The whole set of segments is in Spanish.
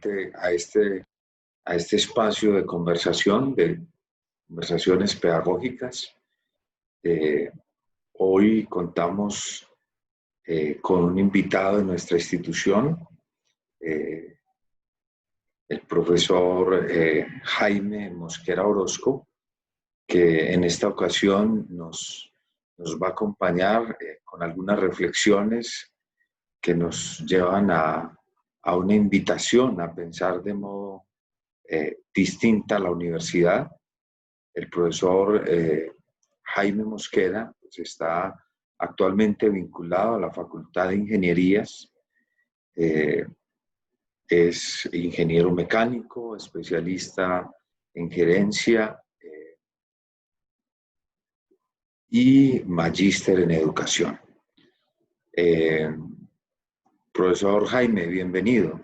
nuevamente a este espacio de conversación, de conversaciones pedagógicas. Hoy contamos con un invitado de nuestra institución, el profesor Jaime Mosquera Orozco, que en esta ocasión nos va a acompañar con algunas reflexiones que nos llevan a una invitación a pensar de modo distinta a la universidad. El profesor Jaime Mosquera pues, está actualmente vinculado a la Facultad de Ingenierías. Es ingeniero mecánico, especialista en gerencia y magíster en educación. Profesor Jaime, bienvenido.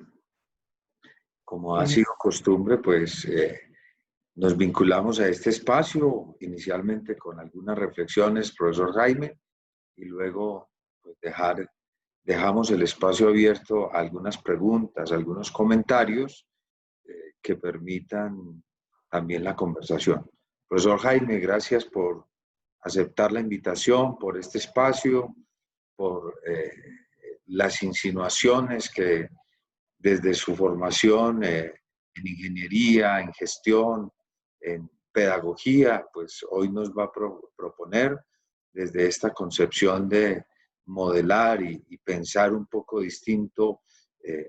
Como ha sido costumbre, pues nos vinculamos a este espacio inicialmente con algunas reflexiones, profesor Jaime, y luego pues, dejamos el espacio abierto a algunas preguntas, algunos comentarios que permitan también la conversación. Profesor Jaime, gracias por aceptar la invitación, por este espacio, por las insinuaciones que desde su formación en ingeniería, en gestión, en pedagogía, pues hoy nos va a proponer desde esta concepción de modelar y pensar un poco distinto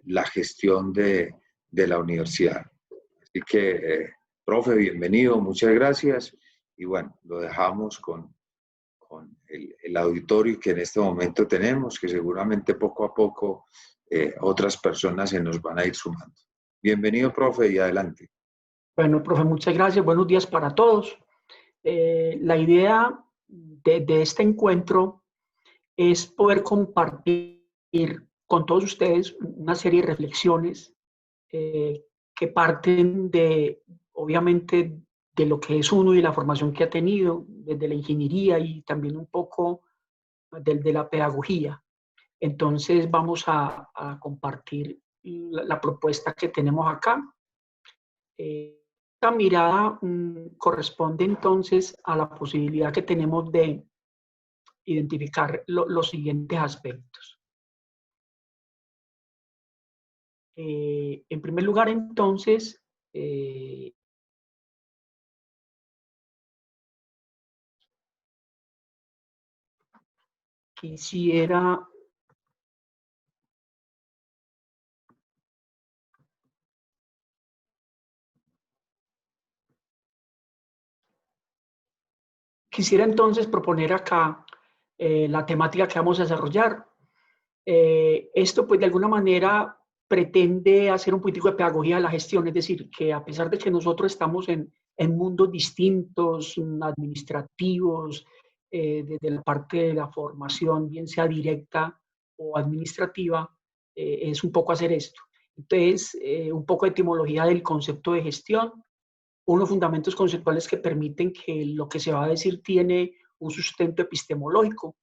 la gestión de la universidad. Así que, profe, bienvenido, muchas gracias. Y bueno, lo dejamos con el auditorio que en este momento tenemos, que seguramente poco a poco otras personas se nos van a ir sumando. Bienvenido, profe, y adelante. Bueno, profe, muchas gracias. Buenos días para todos. La idea de este encuentro es poder compartir con todos ustedes una serie de reflexiones que parten de, obviamente, de lo que es uno y la formación que ha tenido, desde la ingeniería y también un poco de la pedagogía. Entonces vamos a compartir la propuesta que tenemos acá. Esta mirada corresponde entonces a la posibilidad que tenemos de identificar los siguientes aspectos. En primer lugar, entonces, quisiera entonces proponer acá la temática que vamos a desarrollar. Esto, pues, de alguna manera pretende hacer un poquitico de pedagogía de la gestión, es decir, que a pesar de que nosotros estamos en mundos distintos, administrativos, desde la parte de la formación, bien sea directa o administrativa, es un poco hacer esto. Entonces, un poco de etimología del concepto de gestión, unos fundamentos conceptuales que permiten que lo que se va a decir tiene un sustento epistemológico.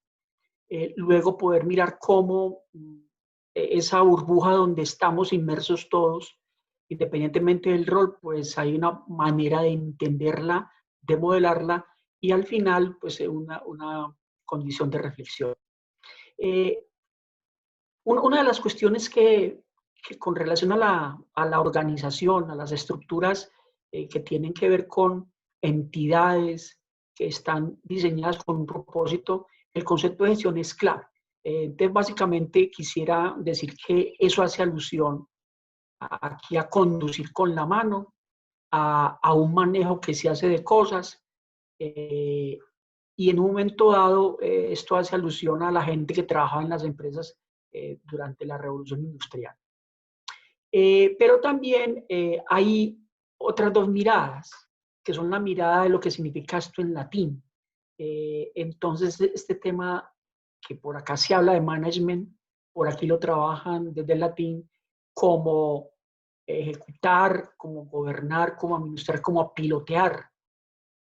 Luego poder mirar cómo esa burbuja donde estamos inmersos todos, independientemente del rol, pues hay una manera de entenderla, de modelarla y al final pues una condición de reflexión. Una de las cuestiones que con relación a la organización, a las estructuras que tienen que ver con entidades que están diseñadas con un propósito, el concepto de gestión es clave. Entonces, básicamente quisiera decir que eso hace alusión aquí a conducir con la mano, a un manejo que se hace de cosas, y en un momento dado esto hace alusión a la gente que trabajaba en las empresas durante la Revolución Industrial. Pero también hay otras dos miradas, que son la mirada de lo que significa esto en latín. Entonces, este tema que por acá se habla de management, por aquí lo trabajan desde el latín como ejecutar, como gobernar, como administrar, como pilotear,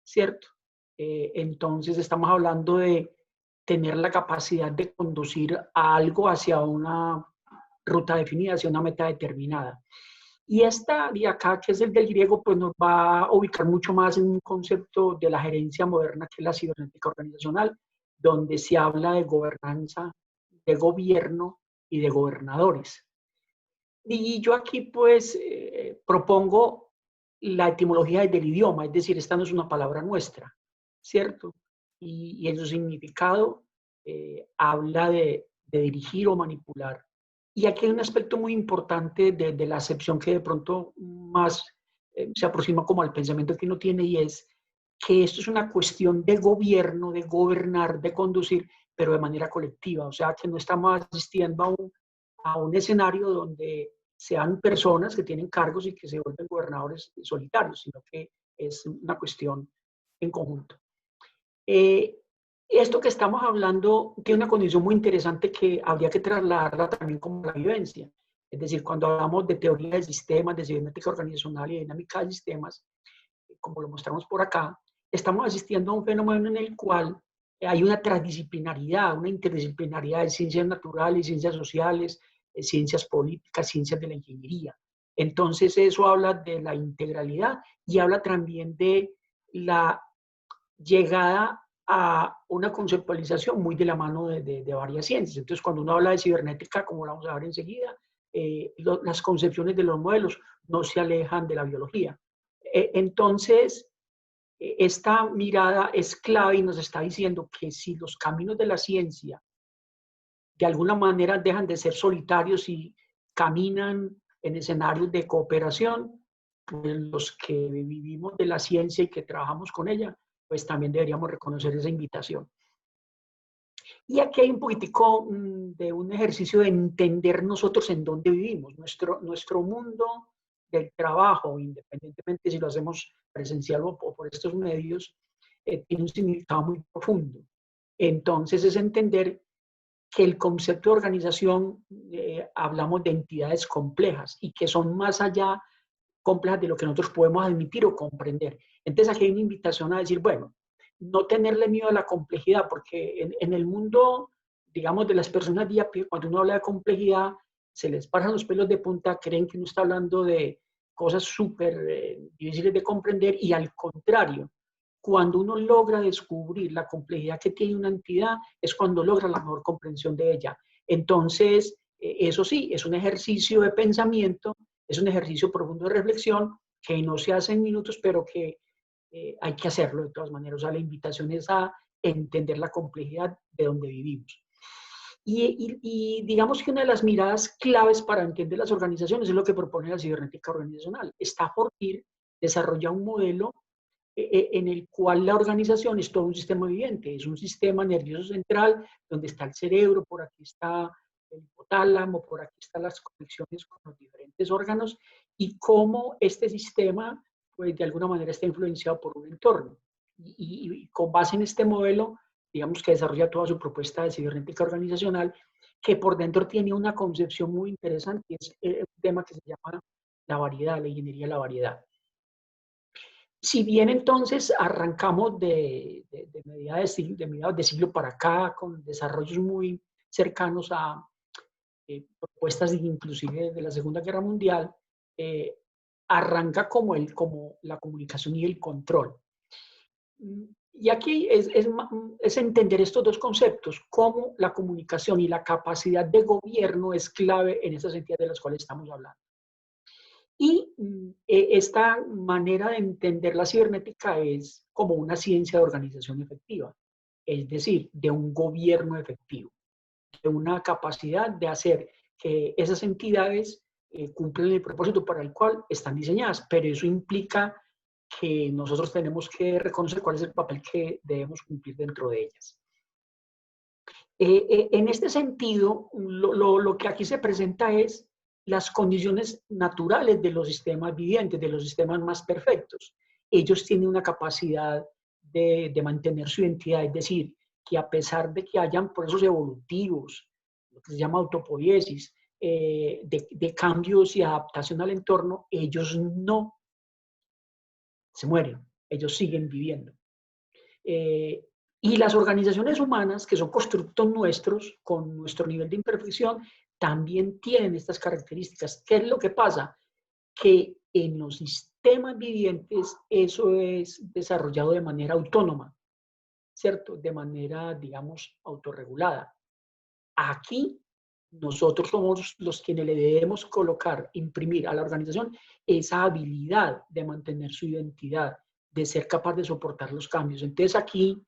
¿cierto? Entonces, estamos hablando de tener la capacidad de conducir a algo hacia una ruta definida, hacia una meta determinada. Y esta de acá, que es el del griego, pues nos va a ubicar mucho más en un concepto de la gerencia moderna, que es la cibernética organizacional, donde se habla de gobernanza, de gobierno y de gobernadores. Y yo aquí pues propongo la etimología del idioma, es decir, esta no es una palabra nuestra, ¿cierto? Y en su significado habla de dirigir o manipular. Y aquí hay un aspecto muy importante de la acepción que de pronto más se aproxima como al pensamiento que uno tiene, y es que esto es una cuestión de gobierno, de gobernar, de conducir, pero de manera colectiva. O sea, que no estamos asistiendo a un escenario donde sean personas que tienen cargos y que se vuelven gobernadores solitarios, sino que es una cuestión en conjunto. Esto que estamos hablando tiene una condición muy interesante que habría que trasladarla también como la vivencia. Es decir, cuando hablamos de teoría de sistemas, de cibernética organizacional y dinámica de sistemas, como lo mostramos por acá, estamos asistiendo a un fenómeno en el cual hay una transdisciplinaridad, una interdisciplinaridad de ciencias naturales, ciencias sociales, ciencias políticas, ciencias de la ingeniería. Entonces eso habla de la integralidad y habla también de la llegada a una conceptualización muy de la mano de varias ciencias. Entonces, cuando uno habla de cibernética, como lo vamos a ver enseguida, las concepciones de los modelos no se alejan de la biología. Entonces, esta mirada es clave y nos está diciendo que si los caminos de la ciencia de alguna manera dejan de ser solitarios y caminan en escenarios de cooperación, pues los que vivimos de la ciencia y que trabajamos con ella, pues también deberíamos reconocer esa invitación. Y aquí hay un poquitico de un ejercicio de entender nosotros en dónde vivimos. Nuestro mundo del trabajo, independientemente si lo hacemos presencial o por estos medios, tiene un significado muy profundo. Entonces es entender que el concepto de organización, hablamos de entidades complejas y que son más allá complejas de lo que nosotros podemos admitir o comprender. Entonces aquí hay una invitación a decir, bueno, no tenerle miedo a la complejidad, porque en el mundo, digamos, de las personas día a día, cuando uno habla de complejidad, se les paran los pelos de punta, creen que uno está hablando de cosas súper difíciles de comprender, y al contrario, cuando uno logra descubrir la complejidad que tiene una entidad, es cuando logra la mejor comprensión de ella. Entonces, eso sí, es un ejercicio de pensamiento, es un ejercicio profundo de reflexión que no se hace en minutos, pero que hay que hacerlo de todas maneras. O sea, la invitación es a entender la complejidad de donde vivimos. Y digamos que una de las miradas claves para entender las organizaciones es lo que propone la cibernética organizacional. Stafford-Beer desarrolla un modelo en el cual la organización es todo un sistema viviente, es un sistema nervioso central donde está el cerebro, por aquí está el hipotálamo, por aquí están las conexiones con los diferentes órganos, y cómo este sistema, pues de alguna manera está influenciado por un entorno. Y con base en este modelo, digamos que desarrolla toda su propuesta de cibernética organizacional, que por dentro tiene una concepción muy interesante, y es un tema que se llama la variedad, la ingeniería de la variedad. Si bien entonces arrancamos de mediados de siglo para acá, con desarrollos muy cercanos a propuestas inclusive de la Segunda Guerra Mundial, arranca como la comunicación y el control. Y aquí es entender estos dos conceptos, cómo la comunicación y la capacidad de gobierno es clave en esas entidades de las cuales estamos hablando. Y esta manera de entender la cibernética es como una ciencia de organización efectiva, es decir, de un gobierno efectivo, de una capacidad de hacer que esas entidades cumplan el propósito para el cual están diseñadas, pero eso implica que nosotros tenemos que reconocer cuál es el papel que debemos cumplir dentro de ellas. En este sentido, lo que aquí se presenta es las condiciones naturales de los sistemas vivientes, de los sistemas más perfectos. Ellos tienen una capacidad de mantener su identidad, es decir, que a pesar de que hayan procesos evolutivos, lo que se llama autopoiesis, de cambios y adaptación al entorno, ellos no se mueren, ellos siguen viviendo. Y las organizaciones humanas, que son constructos nuestros, con nuestro nivel de imperfección, también tienen estas características. ¿Qué es lo que pasa? que en los sistemas vivientes eso es desarrollado de manera autónoma, ¿cierto? De manera, digamos, autorregulada. Aquí nosotros somos los quienes le debemos colocar, imprimir a la organización esa habilidad de mantener su identidad, de ser capaz de soportar los cambios. Entonces aquí,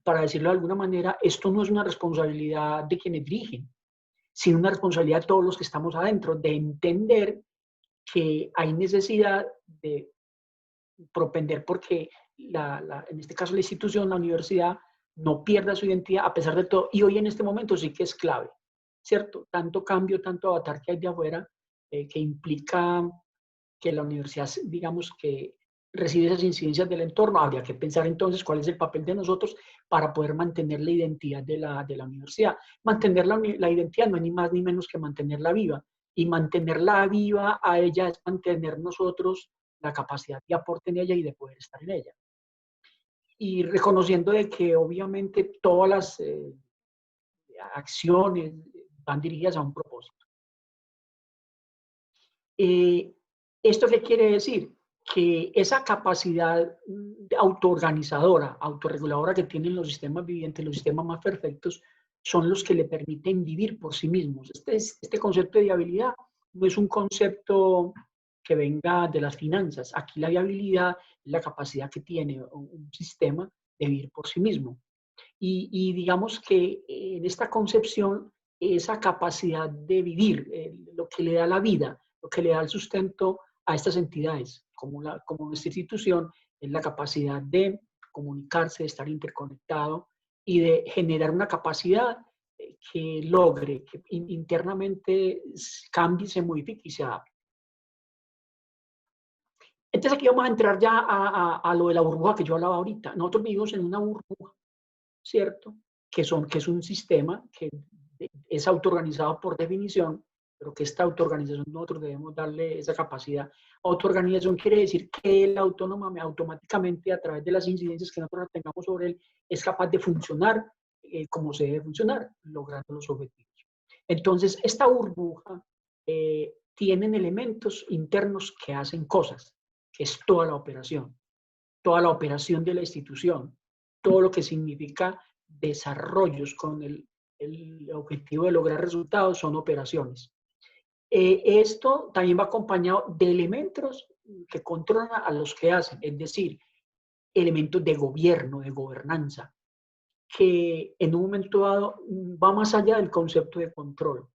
para decirlo de alguna manera, esto no es una responsabilidad de quienes dirigen, sino una responsabilidad de todos los que estamos adentro, de entender que hay necesidad de propender porque en este caso la institución, la universidad, no pierda su identidad a pesar de todo. Y hoy en este momento sí que es clave, ¿cierto? Tanto cambio, tanto avatar que hay de afuera, que implica que la universidad, digamos, que recibe esas incidencias del entorno. Habría que pensar entonces cuál es el papel de nosotros para poder mantener la identidad de la universidad. Mantener la identidad no es ni más ni menos que mantenerla viva. Y mantenerla viva a ella es mantener nosotros la capacidad de aporte en ella y de poder estar en ella. Y reconociendo de que obviamente todas las acciones van dirigidas a un propósito. ¿Esto qué quiere decir? Que esa capacidad autoorganizadora, autorreguladora que tienen los sistemas vivientes, los sistemas más perfectos, son los que le permiten vivir por sí mismos. Este concepto de viabilidad no es un concepto que venga de las finanzas. Aquí la viabilidad es la capacidad que tiene un sistema de vivir por sí mismo. Y digamos que en esta concepción, esa capacidad de vivir, lo que le da la vida, lo que le da el sustento a estas entidades, como nuestra institución, es la capacidad de comunicarse, de estar interconectado y de generar una capacidad que logre, que internamente cambie, se modifique y se adapte. Entonces aquí vamos a entrar ya a lo de la burbuja que yo hablaba ahorita. Nosotros vivimos en una burbuja, ¿cierto? Que es un sistema que es autoorganizado por definición, pero que esta autoorganización nosotros debemos darle esa capacidad. Autoorganización quiere decir que el autónomo automáticamente, a través de las incidencias que nosotros tengamos sobre él, es capaz de funcionar como se debe funcionar, logrando los objetivos. Entonces, esta burbuja tienen elementos internos que hacen cosas, que es toda la operación de la institución, todo lo que significa desarrollos con el objetivo de lograr resultados son operaciones. Esto también va acompañado de elementos que controlan a los que hacen, es decir, elementos de gobierno, de gobernanza, que en un momento dado va más allá del concepto de control.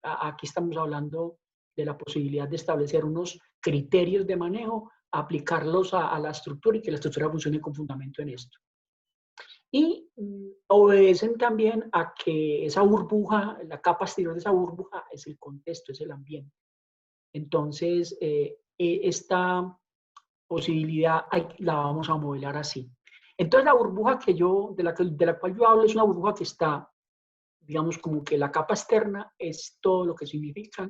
Aquí estamos hablando de la posibilidad de establecer unos criterios de manejo, aplicarlos a la estructura y que la estructura funcione con fundamento en esto. Y obedecen también a que esa burbuja, la capa exterior de esa burbuja es el contexto, es el ambiente. Entonces, esta posibilidad la vamos a modelar así. Entonces, la burbuja de la cual yo hablo es una burbuja que está, digamos, como que la capa externa es todo lo que significa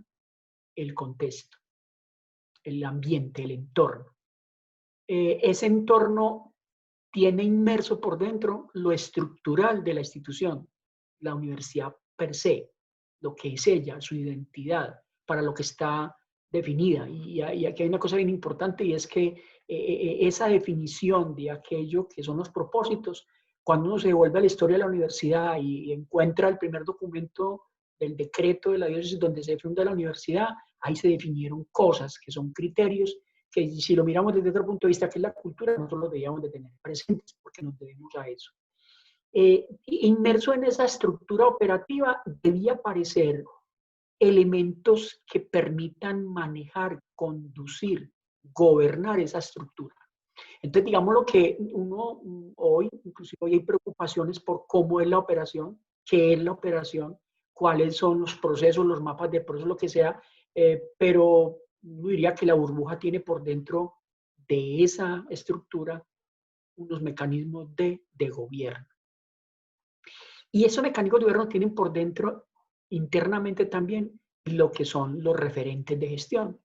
el contexto, el ambiente, el entorno. Ese entorno tiene inmerso por dentro lo estructural de la institución, la universidad per se, lo que es ella, su identidad, para lo que está definida. Y aquí hay una cosa bien importante y es que esa definición de aquello que son los propósitos, cuando uno se devuelve a la historia de la universidad y encuentra el primer documento del decreto de la diócesis donde se funda la universidad, ahí se definieron cosas que son criterios que si lo miramos desde otro punto de vista, que es la cultura, nosotros lo debíamos de tener presentes porque nos debemos a eso. Inmerso en esa estructura operativa debía aparecer elementos que permitan manejar, conducir, gobernar esa estructura. Entonces, digamos lo que uno hoy, inclusive hoy hay preocupaciones por cómo es la operación, qué es la operación, cuáles son los procesos, los mapas de procesos, lo que sea, pero yo diría que la burbuja tiene por dentro de esa estructura unos mecanismos de gobierno. Y esos mecanismos de gobierno tienen por dentro internamente también lo que son los referentes de gestión,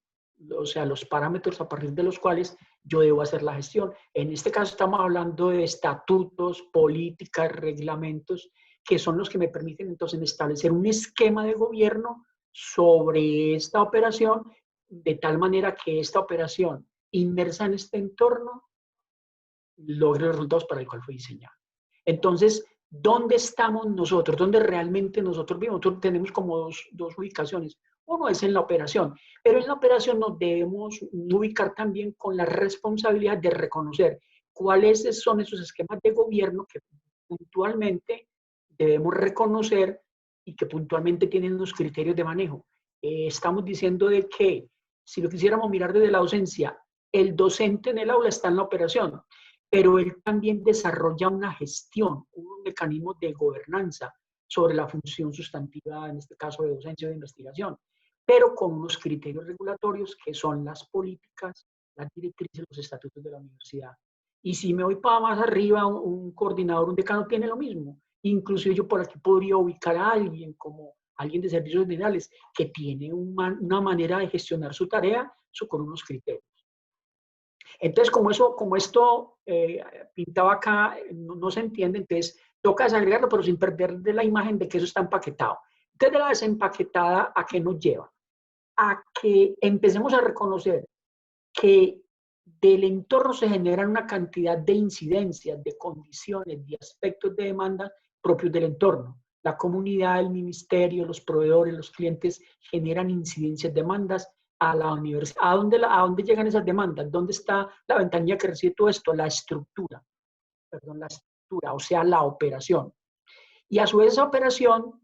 o sea, los parámetros a partir de los cuales yo debo hacer la gestión. En este caso estamos hablando de estatutos, políticas, reglamentos, que son los que me permiten entonces establecer un esquema de gobierno sobre esta operación de tal manera que esta operación inmersa en este entorno logre los resultados para el cual fue diseñada. Entonces, ¿dónde estamos nosotros? ¿Dónde realmente nosotros vivimos? Nosotros tenemos como dos ubicaciones. Uno es en la operación, pero en la operación nos debemos ubicar también con la responsabilidad de reconocer cuáles son esos esquemas de gobierno que puntualmente debemos reconocer y que puntualmente tienen unos criterios de manejo. Estamos diciendo de que si lo quisiéramos mirar desde la docencia, el docente en el aula está en la operación, pero él también desarrolla una gestión, un mecanismo de gobernanza sobre la función sustantiva, en este caso de docencia o de investigación, pero con unos criterios regulatorios que son las políticas, las directrices, los estatutos de la universidad. Y si me voy para más arriba, un coordinador, un decano tiene lo mismo. Inclusive yo por aquí podría ubicar a alguien como alguien de servicios generales que tiene una manera de gestionar su tarea con unos criterios. Entonces, como esto pintaba acá, no se entiende, entonces toca desagregarlo, pero sin perder de la imagen de que eso está empaquetado. Entonces, de la desempaquetada, ¿a qué nos lleva? A que empecemos a reconocer que del entorno se generan una cantidad de incidencias, de condiciones, de aspectos de demanda propios del entorno. La comunidad, el ministerio, los proveedores, los clientes generan incidencias, demandas a la universidad. ¿A dónde llegan esas demandas? ¿Dónde está la ventanilla que recibe todo esto? La estructura, o sea, la operación. Y a su vez esa operación,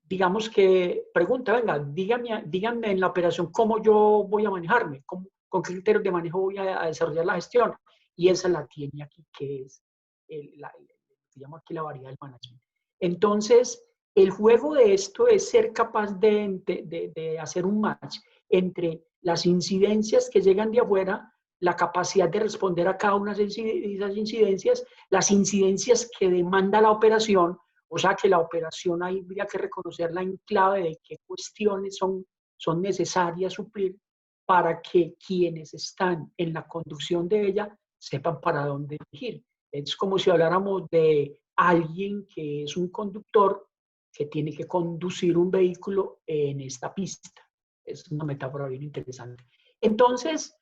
digamos que pregunta, venga, díganme en la operación cómo yo voy a manejarme, con qué criterios de manejo voy a desarrollar la gestión. Y esa la tiene aquí, que es, se llama aquí la variedad del management. Entonces, el juego de esto es ser capaz de hacer un match entre las incidencias que llegan de afuera, la capacidad de responder a cada una de esas incidencias, las incidencias que demanda la operación, o sea que la operación ahí habría que reconocerla en clave de qué cuestiones son necesarias suplir para que quienes están en la conducción de ella sepan para dónde dirigir. Es como si habláramos de alguien que es un conductor que tiene que conducir un vehículo en esta pista. Es una metáfora bien interesante. Entonces,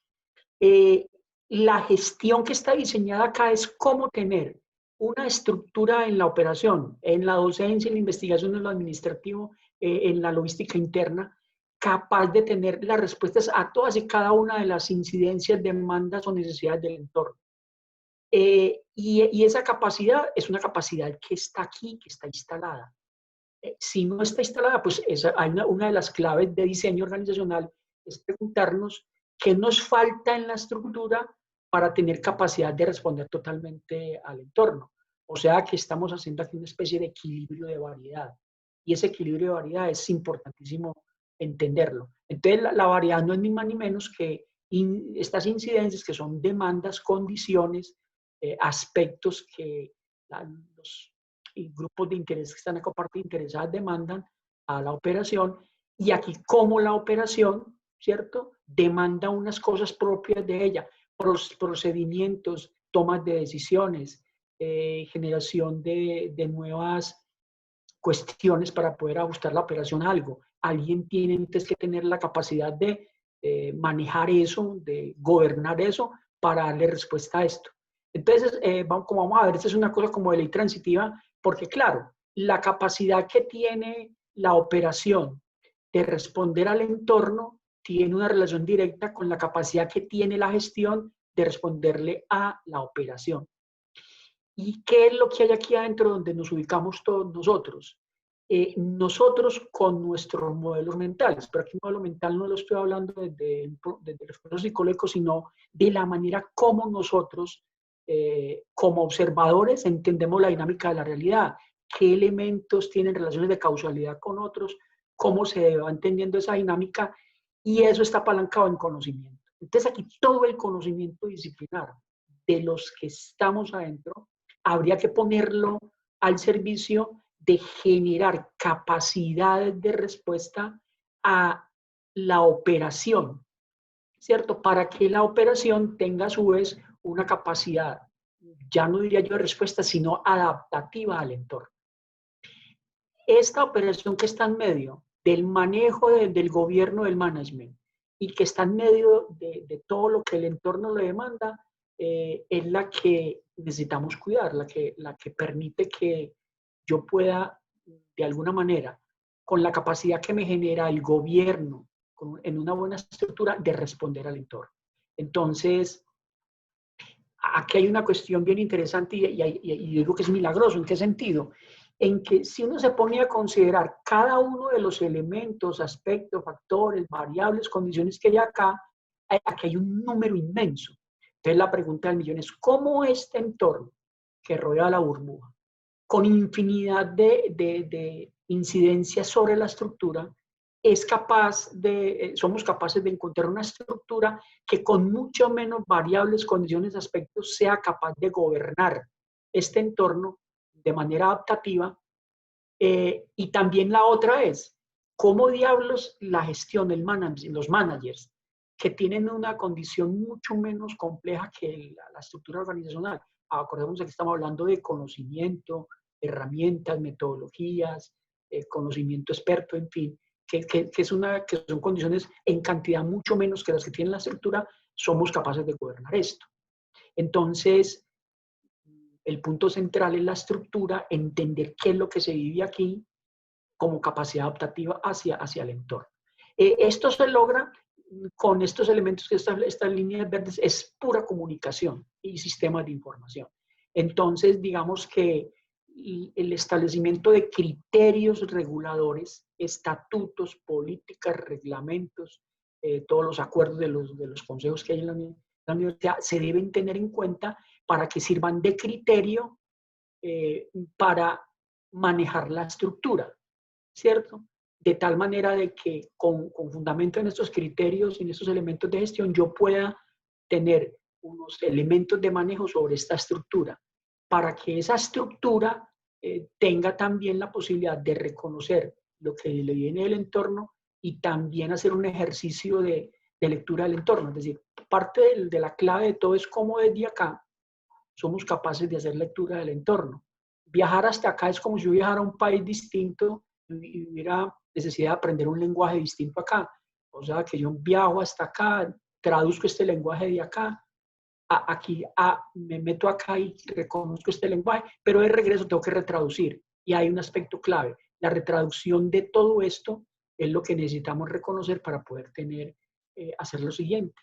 la gestión que está diseñada acá es cómo tener una estructura en la operación, en la docencia, en la investigación, en lo administrativo, en la logística interna, capaz de tener las respuestas a todas y cada una de las incidencias, demandas o necesidades del entorno. Y esa capacidad es una capacidad que está aquí, que está instalada. Si no está instalada, pues hay una de las claves de diseño organizacional es preguntarnos qué nos falta en la estructura para tener capacidad de responder totalmente al entorno. O sea que estamos haciendo aquí una especie de equilibrio de variedad. Y ese equilibrio de variedad es importantísimo entenderlo. Entonces, la variedad no es ni más ni menos que estas incidencias que son demandas, condiciones, aspectos que los grupos de interés que están en parte interesadas demandan a la operación, y aquí como la operación, ¿cierto?, demanda unas cosas propias de ella, procedimientos, tomas de decisiones, generación de nuevas cuestiones para poder ajustar la operación a algo. Alguien tiene entonces que tener la capacidad de manejar eso, de gobernar eso para darle respuesta a esto. Entonces, como vamos a ver, esta es una cosa como de ley transitiva, porque claro, la capacidad que tiene la operación de responder al entorno tiene una relación directa con la capacidad que tiene la gestión de responderle a la operación. ¿Y qué es lo que hay aquí adentro donde nos ubicamos todos nosotros? Nosotros con nuestros modelos mentales, pero aquí modelo mental no lo estoy hablando desde el esfuerzo psicológico, sino de la manera como nosotros, como observadores, entendemos la dinámica de la realidad, qué elementos tienen relaciones de causalidad con otros, cómo se va entendiendo esa dinámica, y eso está apalancado en conocimiento. Entonces aquí todo el conocimiento disciplinar de los que estamos adentro habría que ponerlo al servicio de generar capacidades de respuesta a la operación, ¿cierto? Para que la operación tenga a su vez una capacidad, ya no diría yo de respuesta, sino adaptativa al entorno. Esta operación que está en medio del manejo del gobierno del management y que está en medio de todo lo que el entorno le demanda, es la que necesitamos cuidar, la que permite que yo pueda, de alguna manera, con la capacidad que me genera el gobierno, en una buena estructura, de responder al entorno. Entonces, aquí hay una cuestión bien interesante y yo digo que es milagroso. ¿En qué sentido? En que si uno se pone a considerar cada uno de los elementos, aspectos, factores, variables, condiciones que hay acá, aquí hay un número inmenso. Entonces la pregunta del millón es, ¿cómo este entorno que rodea la burbuja, con infinidad de incidencias sobre la estructura, somos capaces de encontrar una estructura que con mucho menos variables, condiciones, aspectos, sea capaz de gobernar este entorno de manera adaptativa? Y también la otra es, ¿cómo diablos la gestión, los managers, que tienen una condición mucho menos compleja que la estructura organizacional? Acordemos que estamos hablando de conocimiento, herramientas, metodologías, conocimiento experto, en fin, que son condiciones en cantidad mucho menos que las que tiene la estructura, somos capaces de gobernar esto. Entonces, el punto central es la estructura, entender qué es lo que se vive aquí como capacidad adaptativa hacia el entorno. Esto se logra con estos elementos que estas líneas verdes, es pura comunicación y sistemas de información. Entonces, digamos que el establecimiento de criterios reguladores, estatutos, políticas, reglamentos, todos los acuerdos de los consejos que hay en la universidad se deben tener en cuenta para que sirvan de criterio para manejar la estructura, ¿cierto? De tal manera de que con fundamento en estos criterios y en estos elementos de gestión yo pueda tener unos elementos de manejo sobre esta estructura, para que esa estructura tenga también la posibilidad de reconocer lo que le viene del entorno y también hacer un ejercicio de lectura del entorno. Es decir, parte de la clave de todo es cómo desde acá somos capaces de hacer lectura del entorno. Viajar hasta acá es como si yo viajara a un país distinto y hubiera necesidad de aprender un lenguaje distinto acá. O sea, que yo viajo hasta acá, traduzco este lenguaje de acá, aquí me meto acá y reconozco este lenguaje, pero de regreso tengo que retraducir. Y hay un aspecto clave. La retraducción de todo esto es lo que necesitamos reconocer para poder hacer lo siguiente.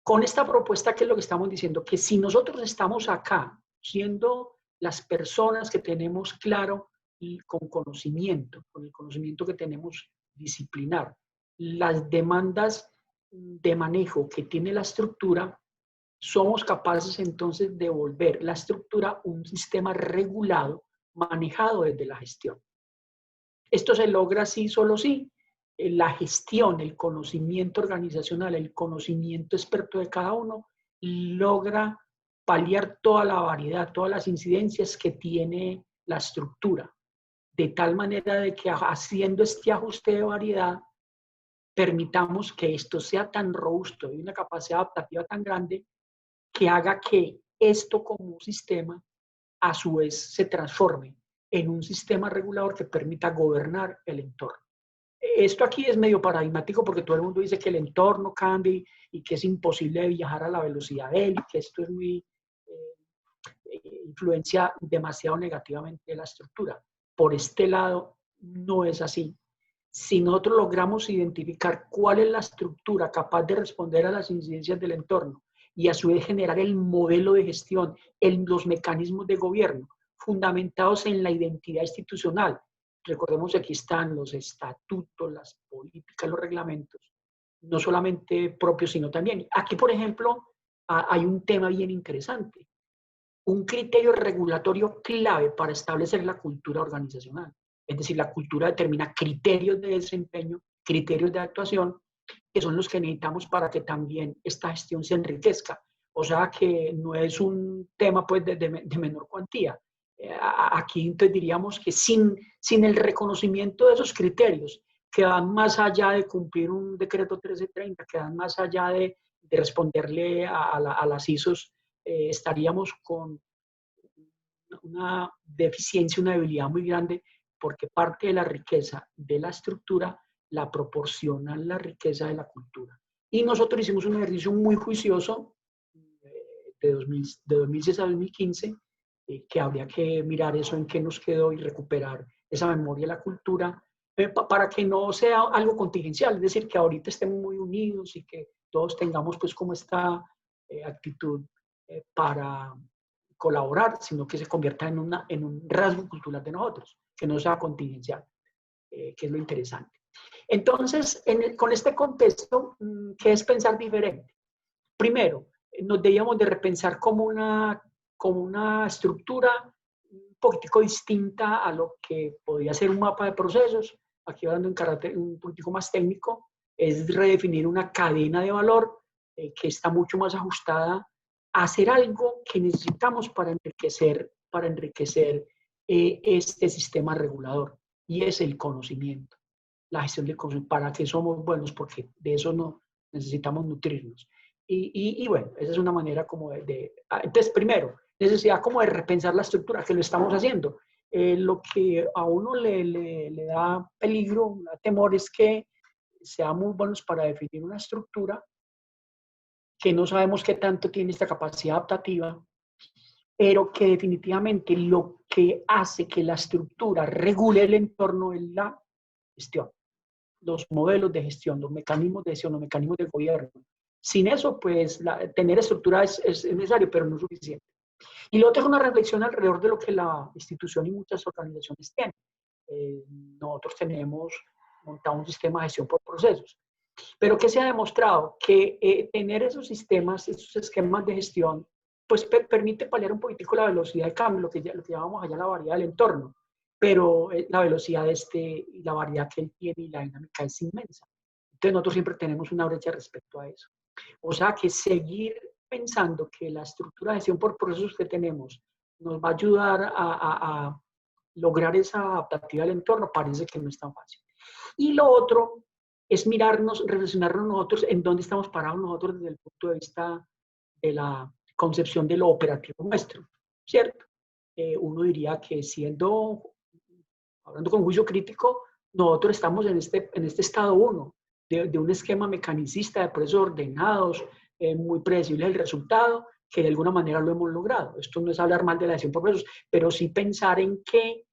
Con esta propuesta, ¿qué es lo que estamos diciendo? Que si nosotros estamos acá, siendo las personas que tenemos claro y con el conocimiento que tenemos disciplinar, las demandas de manejo que tiene la estructura, somos capaces entonces de volver la estructura un sistema regulado, manejado desde la gestión. Esto se logra así, solo sí, la gestión, el conocimiento organizacional, el conocimiento experto de cada uno, logra paliar toda la variedad, todas las incidencias que tiene la estructura, de tal manera de que haciendo este ajuste de variedad, permitamos que esto sea tan robusto y una capacidad adaptativa tan grande que haga que esto como un sistema a su vez se transforme en un sistema regulador que permita gobernar el entorno. Esto aquí es medio paradigmático porque todo el mundo dice que el entorno cambia y que es imposible viajar a la velocidad de él y que esto es influencia demasiado negativamente la estructura. Por este lado, no es así. Si nosotros logramos identificar cuál es la estructura capaz de responder a las incidencias del entorno y a su vez generar el modelo de gestión, los mecanismos de gobierno fundamentados en la identidad institucional. Recordemos que aquí están los estatutos, las políticas, los reglamentos, no solamente propios, sino también. Aquí, por ejemplo, hay un tema bien interesante. Un criterio regulatorio clave para establecer la cultura organizacional. Es decir, la cultura determina criterios de desempeño, criterios de actuación, que son los que necesitamos para que también esta gestión se enriquezca. O sea que no es un tema pues, de menor cuantía. Aquí entonces diríamos que sin el reconocimiento de esos criterios, que van más allá de cumplir un decreto 1330, que van más allá de responderle a las ISOs, estaríamos con una deficiencia, una debilidad muy grande, porque parte de la riqueza de la estructura la proporcionan la riqueza de la cultura. Y nosotros hicimos un ejercicio muy juicioso de 2006 a 2015, que habría que mirar eso en qué nos quedó y recuperar esa memoria de la cultura, para que no sea algo contingencial, es decir, que ahorita estemos muy unidos y que todos tengamos pues como esta actitud para colaborar, sino que se convierta en un rasgo cultural de nosotros, que no sea contingencial, que es lo interesante. Entonces, con este contexto, ¿qué es pensar diferente? Primero, nos debíamos de repensar como una estructura un poquitico distinta a lo que podía ser un mapa de procesos. Aquí hablando en carácter un poquitico más técnico, es redefinir una cadena de valor que está mucho más ajustada a hacer algo que necesitamos para enriquecer este sistema regulador, y es el conocimiento, la gestión del conocimiento. ¿Para qué somos buenos? Porque de eso no necesitamos nutrirnos. Y bueno, esa es una manera como entonces, primero, necesidad como de repensar la estructura, que lo estamos haciendo. Lo que a uno le da peligro, da temor, es que seamos muy buenos para definir una estructura que no sabemos qué tanto tiene esta capacidad adaptativa, pero que definitivamente lo que hace que la estructura regule el entorno es la gestión, los modelos de gestión, los mecanismos de gestión, los mecanismos de gobierno. Sin eso, pues, tener estructura es necesario, pero no es suficiente. Y luego tengo una reflexión alrededor de lo que la institución y muchas organizaciones tienen. Nosotros tenemos montado un sistema de gestión por procesos. Pero ¿qué se ha demostrado? Que tener esos sistemas, esos esquemas de gestión, pues permite paliar un poquitico la velocidad de cambio, lo que llamamos allá la variedad del entorno. Pero la velocidad y la variedad que él tiene y la dinámica es inmensa. Entonces nosotros siempre tenemos una brecha respecto a eso. O sea que seguir pensando que la estructura de gestión por procesos que tenemos nos va a ayudar a lograr esa adaptativa al entorno parece que no es tan fácil. Y lo otro es mirarnos, reflexionarnos nosotros en dónde estamos parados nosotros desde el punto de vista de la concepción de lo operativo nuestro, ¿cierto? Uno diría que hablando con juicio crítico, nosotros estamos en este estado 1 de un esquema mecanicista de procesos ordenados, muy predecible el resultado, que de alguna manera lo hemos logrado. Esto no es hablar mal de la gestión por procesos, pero sí pensar en que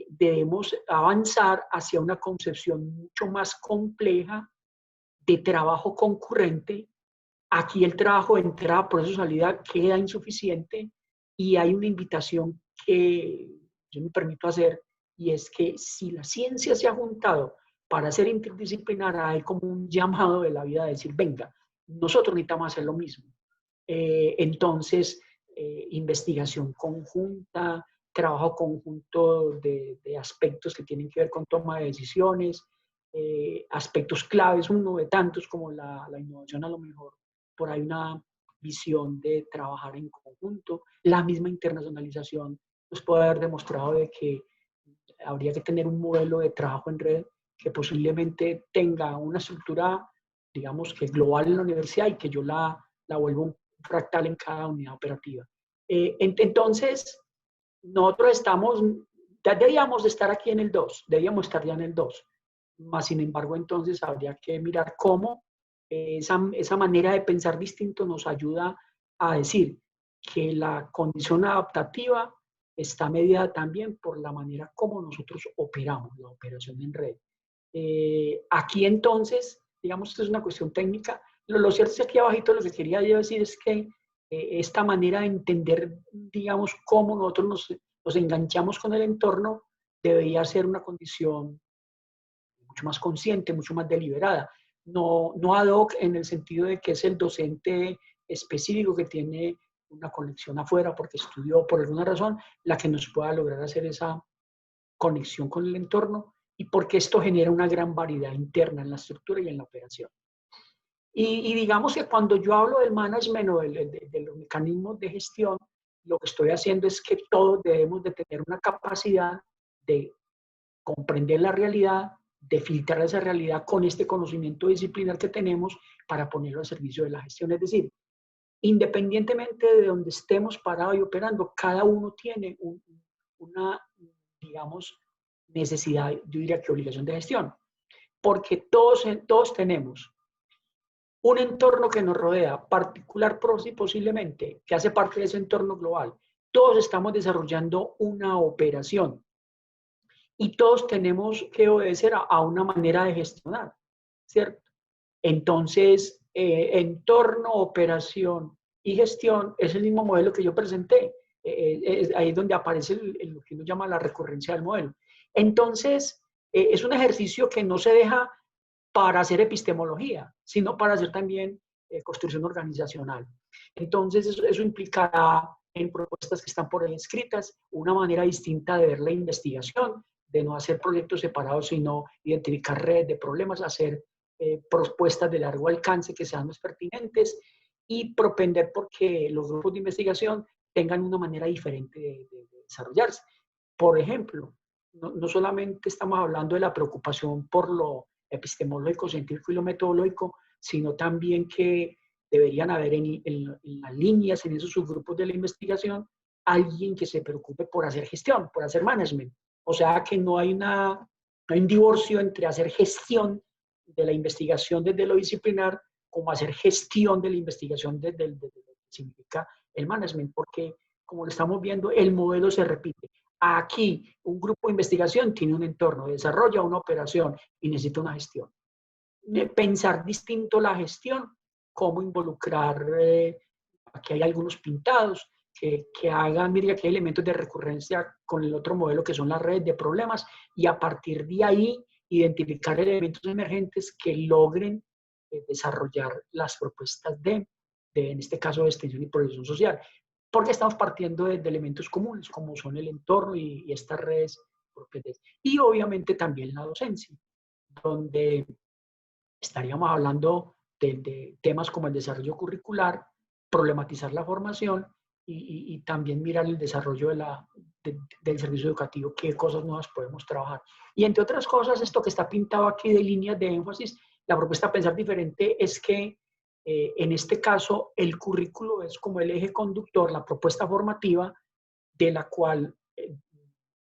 debemos avanzar hacia una concepción mucho más compleja de trabajo concurrente. Aquí el trabajo de entrada, proceso, salida queda insuficiente, y hay una invitación que yo me permito hacer, y es que si la ciencia se ha juntado para ser interdisciplinar, hay como un llamado de la vida de decir, venga, nosotros necesitamos hacer lo mismo. Entonces, investigación conjunta, trabajo conjunto de aspectos que tienen que ver con toma de decisiones, aspectos claves, uno de tantos como la innovación, a lo mejor por ahí una visión de trabajar en conjunto. La misma internacionalización nos puede haber demostrado de que habría que tener un modelo de trabajo en red que posiblemente tenga una estructura, digamos, que global en la universidad, y que yo la vuelva un fractal en cada unidad operativa. Entonces, nosotros deberíamos estar aquí en el 2, deberíamos estar ya en el 2, más sin embargo, entonces habría que mirar cómo esa manera de pensar distinto nos ayuda a decir que la condición adaptativa está mediada también por la manera como nosotros operamos, la operación en red. Aquí entonces, digamos que es una cuestión técnica. Lo cierto es que aquí abajito lo que quería yo decir es que esta manera de entender, digamos, cómo nosotros nos enganchamos con el entorno debería ser una condición mucho más consciente, mucho más deliberada. No ad hoc en el sentido de que es el docente específico que tiene una conexión afuera porque estudió por alguna razón, la que nos pueda lograr hacer esa conexión con el entorno, y porque esto genera una gran variedad interna en la estructura y en la operación. Y digamos que cuando yo hablo del management o de los mecanismos de gestión, lo que estoy haciendo es que todos debemos de tener una capacidad de comprender la realidad, de filtrar esa realidad con este conocimiento disciplinar que tenemos para ponerlo al servicio de la gestión. Es decir, independientemente de donde estemos parados y operando, cada uno tiene una, digamos, necesidad, yo diría que obligación de gestión. porque todos tenemos un entorno que nos rodea, particular posiblemente, que hace parte de ese entorno global. Todos estamos desarrollando una operación y todos tenemos que obedecer a una manera de gestionar, ¿cierto? Entonces, entorno, operación y gestión es el mismo modelo que yo presenté. Ahí es donde aparece lo que uno llama la recurrencia del modelo. Entonces, es un ejercicio que no se deja para hacer epistemología, sino para hacer también construcción organizacional. Entonces, eso implicará en propuestas que están por ahí escritas una manera distinta de ver la investigación, de no hacer proyectos separados, sino identificar redes de problemas, hacer propuestas de largo alcance que sean más pertinentes y propender porque los grupos de investigación tengan una manera diferente de desarrollarse. Por ejemplo, no solamente estamos hablando de la preocupación por lo epistemológico, científico y lo metodológico, sino también que deberían haber en las líneas, en esos subgrupos de la investigación, alguien que se preocupe por hacer gestión, por hacer management. O sea, que no hay un divorcio entre hacer gestión de la investigación desde lo disciplinar como hacer gestión de la investigación desde lo que significa el management, porque como lo estamos viendo, el modelo se repite. Aquí, un grupo de investigación tiene un entorno, desarrolla una operación y necesita una gestión. Pensar distinto la gestión, cómo involucrar, aquí hay algunos pintados, que hagan, mira, que hay elementos de recurrencia con el otro modelo que son las redes de problemas y a partir de ahí identificar elementos emergentes que logren desarrollar las propuestas en este caso, de extensión y progresión social. Porque estamos partiendo de elementos comunes, como son el entorno y estas redes propias. Y obviamente también la docencia, donde estaríamos hablando de temas como el desarrollo curricular, problematizar la formación y también mirar el desarrollo del servicio educativo, qué cosas nuevas podemos trabajar. Y entre otras cosas, esto que está pintado aquí de líneas de énfasis, la propuesta a pensar diferente es que en este caso el currículo es como el eje conductor, la propuesta formativa de la cual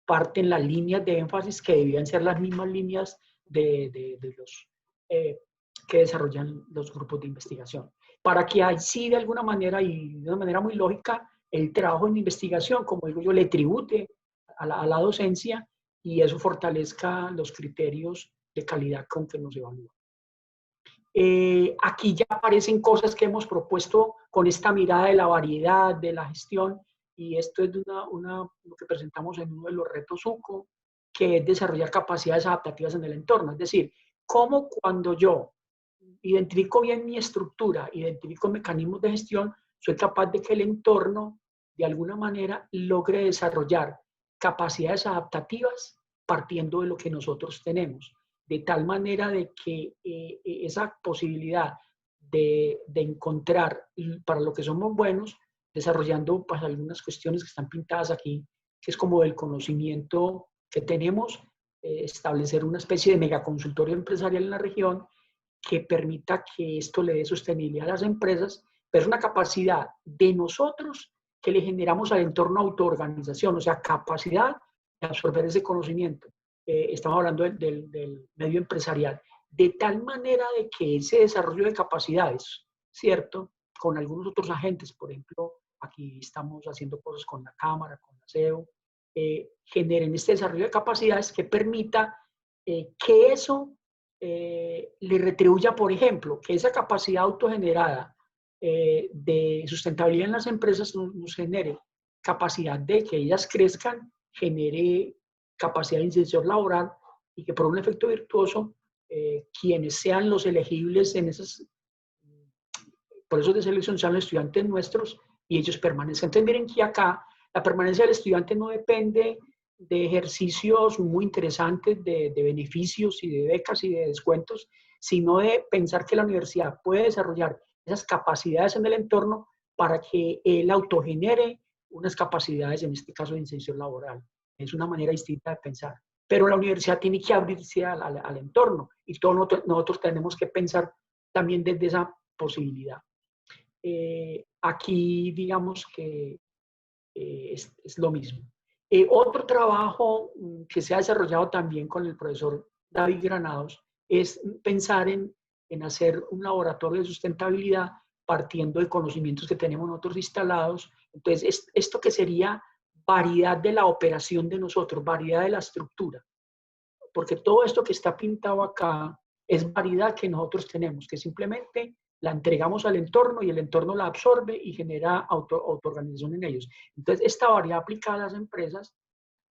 parten las líneas de énfasis que debían ser las mismas líneas de los que desarrollan los grupos de investigación. Para que así de alguna manera y de una manera muy lógica el trabajo en investigación, como digo yo, le tribute a la docencia y eso fortalezca los criterios de calidad con que nos evalúan. Aquí ya aparecen cosas que hemos propuesto con esta mirada de la variedad, de la gestión, y esto es de lo que presentamos en uno de los retos UCO, que es desarrollar capacidades adaptativas en el entorno. Es decir, cómo cuando yo identifico bien mi estructura, identifico mecanismos de gestión, soy capaz de que el entorno, de alguna manera, logre desarrollar capacidades adaptativas partiendo de lo que nosotros tenemos. De tal manera de que esa posibilidad de encontrar para lo que somos buenos, desarrollando pues, algunas cuestiones que están pintadas aquí, que es como el conocimiento que tenemos, establecer una especie de megaconsultorio empresarial en la región que permita que esto le dé sostenibilidad a las empresas, pero es una capacidad de nosotros que le generamos al entorno autoorganización, o sea, capacidad de absorber ese conocimiento. Estamos hablando del medio empresarial, de tal manera de que ese desarrollo de capacidades, ¿cierto? Con algunos otros agentes, por ejemplo, aquí estamos haciendo cosas con la Cámara, con la SEO, generen este desarrollo de capacidades que permita que eso le retribuya, por ejemplo, que esa capacidad autogenerada de sustentabilidad en las empresas nos genere capacidad de que ellas crezcan, genere capacidad de inserción laboral y que por un efecto virtuoso, quienes sean los elegibles en esos procesos de selección sean los estudiantes nuestros y ellos permanezcan. Entonces miren que acá la permanencia del estudiante no depende de ejercicios muy interesantes de beneficios y de becas y de descuentos, sino de pensar que la universidad puede desarrollar esas capacidades en el entorno para que él autogenere unas capacidades, en este caso de inserción laboral. Es una manera distinta de pensar. Pero la universidad tiene que abrirse al entorno y todos nosotros tenemos que pensar también desde esa posibilidad. Aquí digamos que es lo mismo. Otro trabajo que se ha desarrollado también con el profesor David Granados es pensar en hacer un laboratorio de sustentabilidad partiendo de conocimientos que tenemos nosotros instalados. Entonces, esto que sería variedad de la operación de nosotros, variedad de la estructura, porque todo esto que está pintado acá es variedad que nosotros tenemos, que simplemente la entregamos al entorno y el entorno la absorbe y genera autoorganización en ellos. Entonces, esta variedad aplicada a las empresas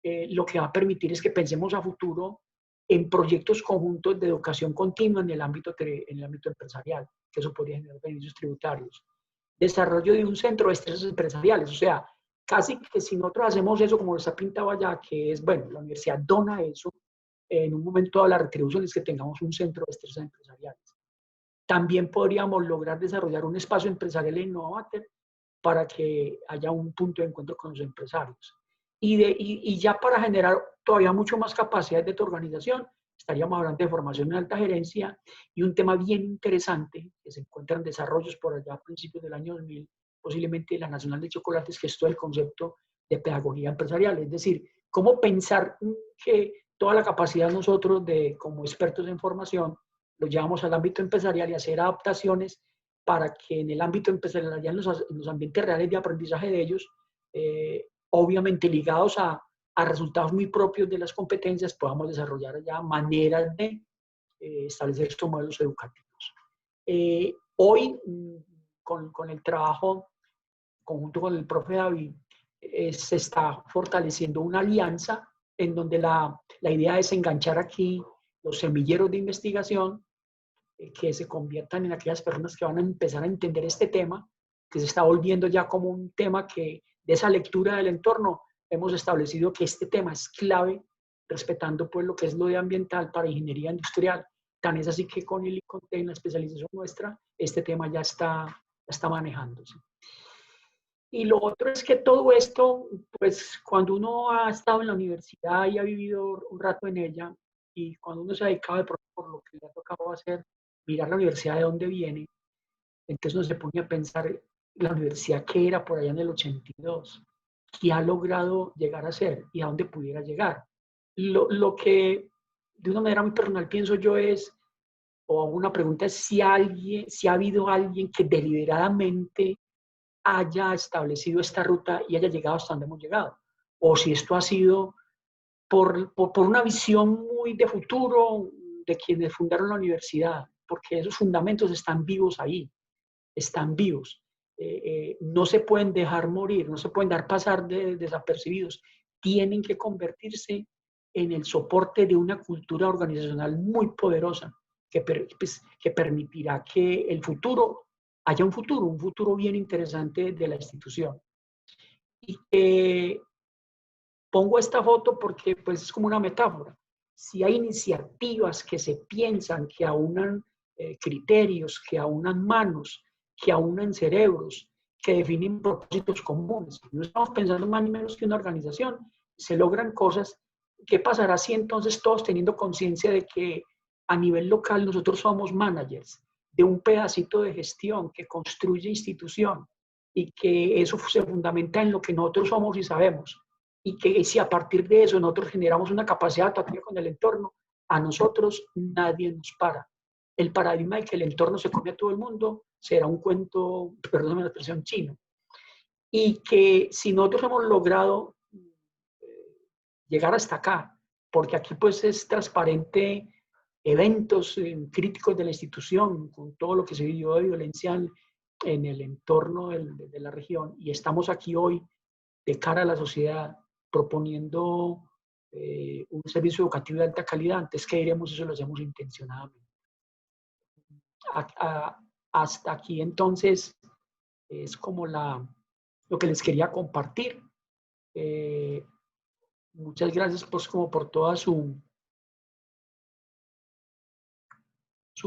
lo que va a permitir es que pensemos a futuro en proyectos conjuntos de educación continua en el ámbito empresarial, que eso podría generar beneficios tributarios. Desarrollo de un centro de estrellas empresariales, o sea, casi que si nosotros hacemos eso como está pintado allá, que es, bueno, la universidad dona eso, en un momento dado la retribución es que tengamos un centro de estrellas empresariales. También podríamos lograr desarrollar un espacio empresarial en Innovater para que haya un punto de encuentro con los empresarios. Y ya para generar todavía mucho más capacidad de tu organización, estaríamos hablando de formación en alta gerencia y un tema bien interesante que se encuentra en desarrollos por allá a principios del año 2000, posiblemente la Nacional de Chocolates, que es todo el concepto de pedagogía empresarial, es decir, cómo pensar que toda la capacidad nosotros de, como expertos en formación, lo llevamos al ámbito empresarial y hacer adaptaciones para que en el ámbito empresarial, en los ambientes reales de aprendizaje de ellos, obviamente ligados a resultados muy propios de las competencias, podamos desarrollar ya maneras de establecer estos modelos educativos. Hoy, con el trabajo conjunto con el profe David, se está fortaleciendo una alianza en donde la idea es enganchar aquí los semilleros de investigación que se conviertan en aquellas personas que van a empezar a entender este tema, que se está volviendo ya como un tema que de esa lectura del entorno hemos establecido que este tema es clave, respetando pues lo que es lo de ambiental para ingeniería industrial. Tan es así que con el ICONTE, en la especialización nuestra, este tema ya está manejándose. Y lo otro es que todo esto, pues cuando uno ha estado en la universidad y ha vivido un rato en ella, y cuando uno se ha dedicado por lo que le ha tocado hacer, mirar la universidad de dónde viene, entonces uno se pone a pensar la universidad que era por allá en el 82, qué ha logrado llegar a ser y a dónde pudiera llegar. Lo que de una manera muy personal pienso yo es, o una pregunta es si ha habido alguien que deliberadamente haya establecido esta ruta y haya llegado hasta donde hemos llegado. O si esto ha sido por una visión muy de futuro de quienes fundaron la universidad, porque esos fundamentos están vivos ahí, están vivos. No se pueden dejar morir, no se pueden dar pasar desapercibidos. Tienen que convertirse en el soporte de una cultura organizacional muy poderosa que permitirá que el futuro haya un futuro bien interesante de la institución. Y pongo esta foto porque pues, es como una metáfora. Si hay iniciativas que se piensan, que aunan criterios, que aunan manos, que aunan cerebros, que definen propósitos comunes, no estamos pensando más ni menos que una organización, se logran cosas. ¿Qué pasará si entonces todos teniendo conciencia de que a nivel local nosotros somos managers de un pedacito de gestión que construye institución y que eso se fundamenta en lo que nosotros somos y sabemos? Y que si a partir de eso nosotros generamos una capacidad adaptativa con el entorno, a nosotros nadie nos para. El paradigma de que el entorno se come a todo el mundo será un cuento, perdóname la expresión, chino. Y que si nosotros hemos logrado llegar hasta acá, porque aquí pues es transparente eventos críticos de la institución, con todo lo que se vivió de violencia en el entorno de la región, y estamos aquí hoy de cara a la sociedad proponiendo un servicio educativo de alta calidad. Antes que iremos, eso lo hacemos intencionadamente. Hasta aquí entonces es como lo que les quería compartir. Muchas gracias pues como por toda su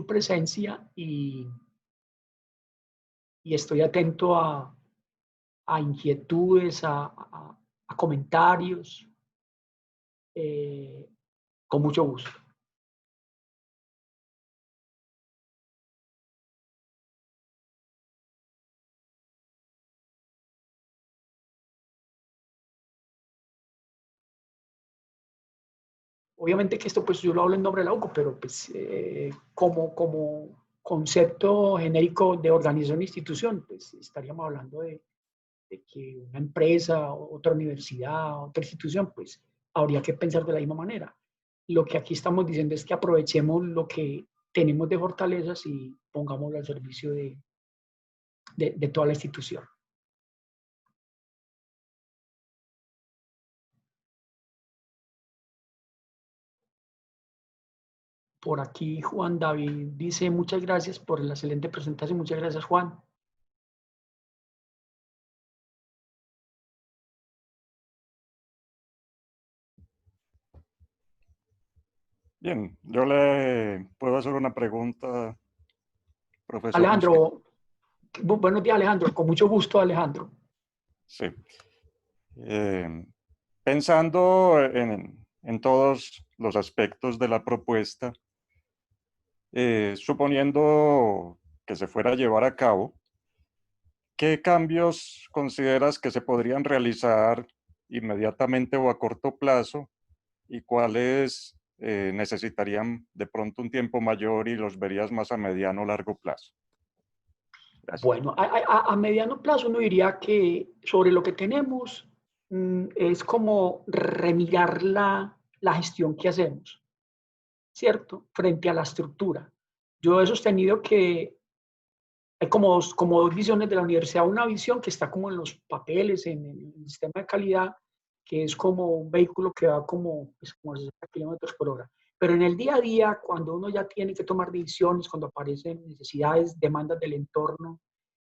presencia y estoy atento a inquietudes, a comentarios, con mucho gusto. obviamente que esto pues yo lo hablo en nombre de la UCO, pero pues como concepto genérico de organización e institución, pues estaríamos hablando de que una empresa, otra universidad, otra institución, pues habría que pensar de la misma manera. Lo que aquí estamos diciendo es que aprovechemos lo que tenemos de fortalezas y pongámoslo al servicio de toda la institución. Por aquí Juan David dice muchas gracias por la excelente presentación. Muchas gracias, Juan. Bien, yo le puedo hacer una pregunta, profesor Mosquera. Alejandro, buenos días, Alejandro. Con mucho gusto, Alejandro. Sí. Pensando en todos los aspectos de la propuesta, suponiendo que se fuera a llevar a cabo, ¿qué cambios consideras que se podrían realizar inmediatamente o a corto plazo y cuáles necesitarían de pronto un tiempo mayor y los verías más a mediano o largo plazo? Gracias. Bueno, a mediano plazo uno diría que sobre lo que tenemos es como remirar la gestión que hacemos, ¿cierto? Frente a la estructura. Yo he sostenido que hay como dos visiones de la universidad. Una visión que está como en los papeles, en el sistema de calidad, que es como un vehículo que va pues, como a 60 kilómetros por hora. Pero en el día a día, cuando uno ya tiene que tomar decisiones, cuando aparecen necesidades, demandas del entorno,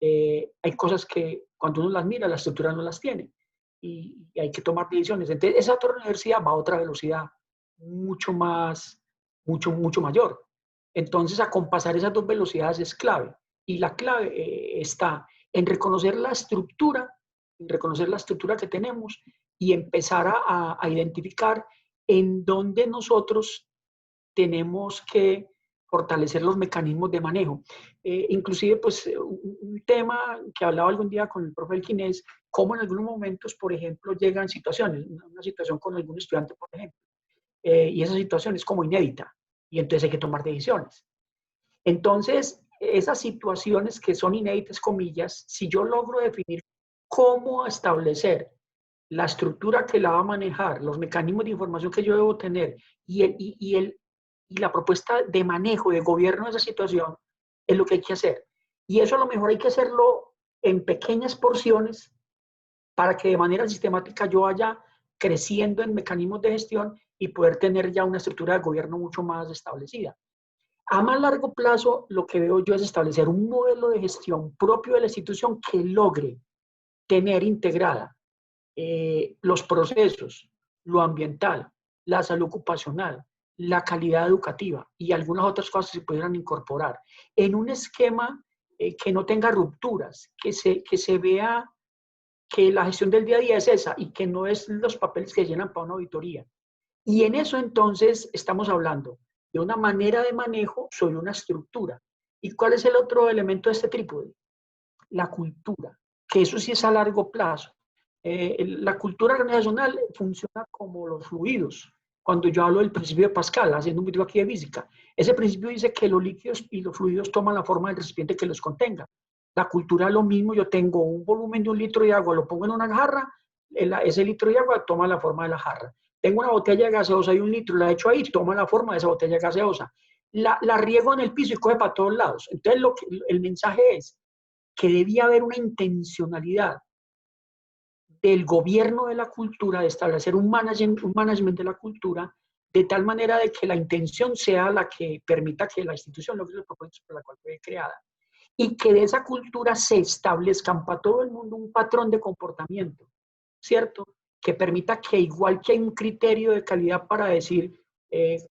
hay cosas que cuando uno las mira, la estructura no las tiene y hay que tomar decisiones. Entonces, esa otra universidad va a otra velocidad mucho mucho mayor. Entonces, acompasar esas dos velocidades es clave. Y la clave está en reconocer la estructura que tenemos y empezar a identificar en dónde nosotros tenemos que fortalecer los mecanismos de manejo. Inclusive, pues, un tema que hablaba algún día con el profe Elkin es cómo en algunos momentos, por ejemplo, llegan situaciones, una situación con algún estudiante, por ejemplo, y esa situación es como inédita, y entonces hay que tomar decisiones. Entonces, esas situaciones que son inéditas, comillas, si yo logro definir cómo establecer la estructura que la va a manejar, los mecanismos de información que yo debo tener y la propuesta de manejo, de gobierno de esa situación, es lo que hay que hacer. Y eso a lo mejor hay que hacerlo en pequeñas porciones para que de manera sistemática yo vaya creciendo en mecanismos de gestión y poder tener ya una estructura de gobierno mucho más establecida. A más largo plazo, lo que veo yo es establecer un modelo de gestión propio de la institución que logre tener integrada los procesos, lo ambiental, la salud ocupacional, la calidad educativa y algunas otras cosas que se pudieran incorporar en un esquema que no tenga rupturas, que se vea que la gestión del día a día es esa y que no es los papeles que llenan para una auditoría. Y en eso entonces estamos hablando de una manera de manejo sobre una estructura. ¿Y cuál es el otro elemento de este trípode? La cultura, que eso sí es a largo plazo. La cultura organizacional funciona como los fluidos. Cuando yo hablo del principio de Pascal, haciendo un video aquí de física, ese principio dice que los líquidos y los fluidos toman la forma del recipiente que los contenga. La cultura es lo mismo, yo tengo un volumen de 1 litro de agua, lo pongo en una jarra, ese litro de agua toma la forma de la jarra. Tengo una botella de gaseosa de 1 litro, la echo ahí, toma la forma de esa botella de gaseosa. La riego en el piso y coge para todos lados. Entonces, el mensaje es que debía haber una intencionalidad del gobierno de la cultura, de establecer un management de la cultura, de tal manera de que la intención sea la que permita que la institución logre los propósitos por la cual fue creada. Y que de esa cultura se establezcan para todo el mundo un patrón de comportamiento, ¿cierto? Que permita que igual que hay un criterio de calidad para decir,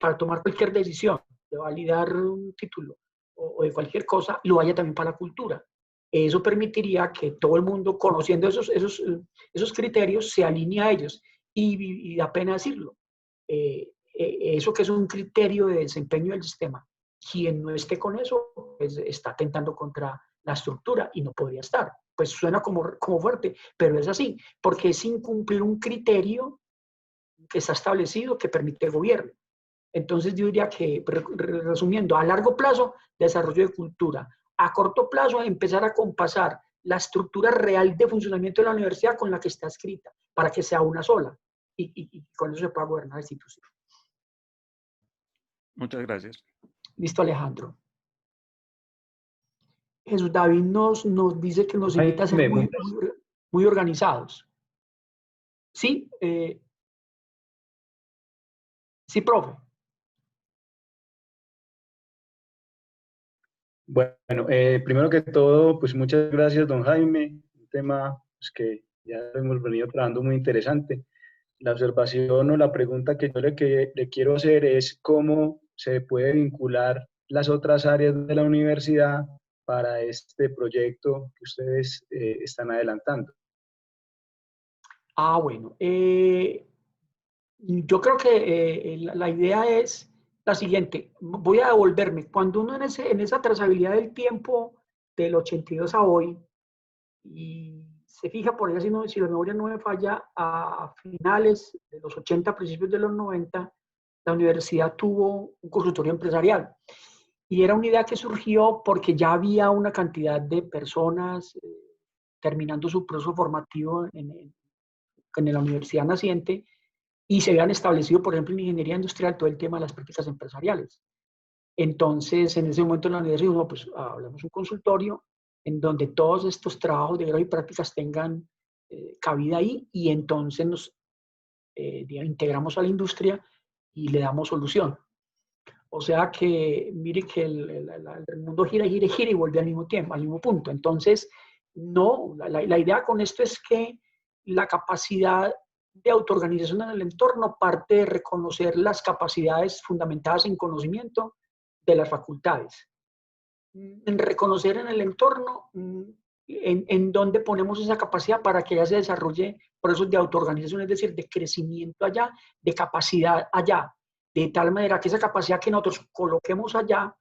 para tomar cualquier decisión, de validar un título o de cualquier cosa, lo haya también para la cultura. Eso permitiría que todo el mundo, conociendo esos criterios, se alinee a ellos. Y da pena decirlo. Eso que es un criterio de desempeño del sistema, quien no esté con eso, pues está atentando contra la estructura y no podría estar. Pues suena como fuerte, pero es así, porque es incumplir un criterio que está establecido que permite el gobierno. Entonces yo diría que, resumiendo, a largo plazo, desarrollo de cultura. A corto plazo, empezar a compasar la estructura real de funcionamiento de la universidad con la que está escrita, para que sea una sola. Y con eso se pueda gobernar la institución. Muchas gracias. Listo, Alejandro. Jesús David nos dice que nos invita a ser muy organizados. Sí, sí, profe. Bueno, primero que todo, pues muchas gracias, don Jaime. Un tema pues, que ya hemos venido trabajando muy interesante. La observación o la pregunta que yo le quiero hacer es cómo se puede vincular las otras áreas de la universidad para este proyecto que ustedes están adelantando. Bueno. Yo creo que la idea es la siguiente. Voy a devolverme. Cuando uno en esa trazabilidad del tiempo del 82 a hoy, y se fija, por ahí, si la memoria no me falla, a finales de los 80, principios de los 90, la universidad tuvo un consultorio empresarial. Y era una idea que surgió porque ya había una cantidad de personas terminando su proceso formativo en la universidad naciente, y se habían establecido, por ejemplo, en ingeniería industrial, todo el tema de las prácticas empresariales. Entonces, en ese momento en la universidad, no, pues hablamos un consultorio en donde todos estos trabajos de grado y prácticas tengan cabida ahí, y entonces nos integramos a la industria y le damos solución. O sea que, mire que el mundo gira, gira, gira y vuelve al mismo tiempo, al mismo punto. Entonces, no, la idea con esto es que la capacidad de autoorganización en el entorno parte de reconocer las capacidades fundamentadas en conocimiento de las facultades. En reconocer en el entorno en dónde ponemos esa capacidad para que ella se desarrolle procesos de autoorganización, es decir, de crecimiento allá, de capacidad allá, de tal manera que esa capacidad que nosotros coloquemos allá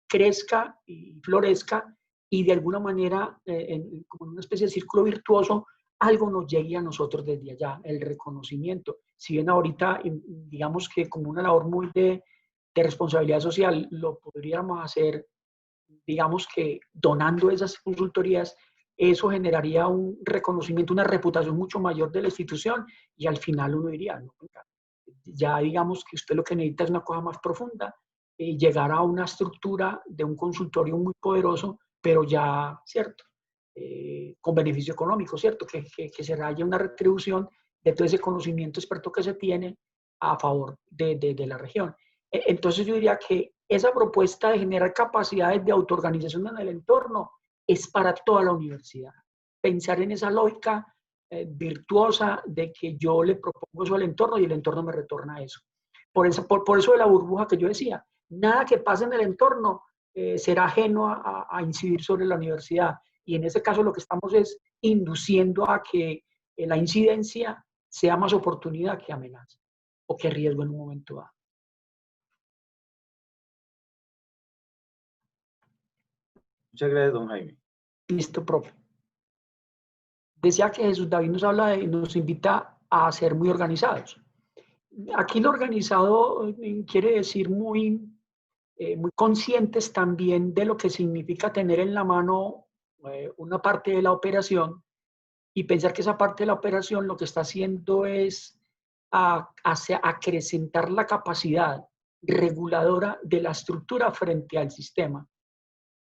crezca y florezca, y de alguna manera, como en una especie de círculo virtuoso, algo nos llegue a nosotros desde allá, el reconocimiento. Si bien ahorita, digamos que como una labor muy de responsabilidad social, lo podríamos hacer, digamos que donando esas consultorías, eso generaría un reconocimiento, una reputación mucho mayor de la institución, y al final uno diría, no, ya digamos que usted lo que necesita es una cosa más profunda, llegar a una estructura de un consultorio muy poderoso, pero ya, ¿cierto? Con beneficio económico, ¿cierto? Que se haya una retribución de todo ese conocimiento experto que se tiene a favor de la región. Entonces yo diría que esa propuesta de generar capacidades de autoorganización en el entorno es para toda la universidad. Pensar en esa lógica virtuosa de que yo le propongo eso al entorno y el entorno me retorna eso. Por eso de la burbuja que yo decía, nada que pase en el entorno será ajeno a incidir sobre la universidad. Y en ese caso lo que estamos es induciendo a que la incidencia sea más oportunidad que amenaza o que riesgo en un momento dado. Muchas gracias, don Jaime. Listo, profe. Decía que Jesús David nos invita a ser muy organizados. Aquí lo organizado quiere decir muy conscientes también de lo que significa tener en la mano una parte de la operación, y pensar que esa parte de la operación lo que está haciendo es acrecentar la capacidad reguladora de la estructura frente al sistema.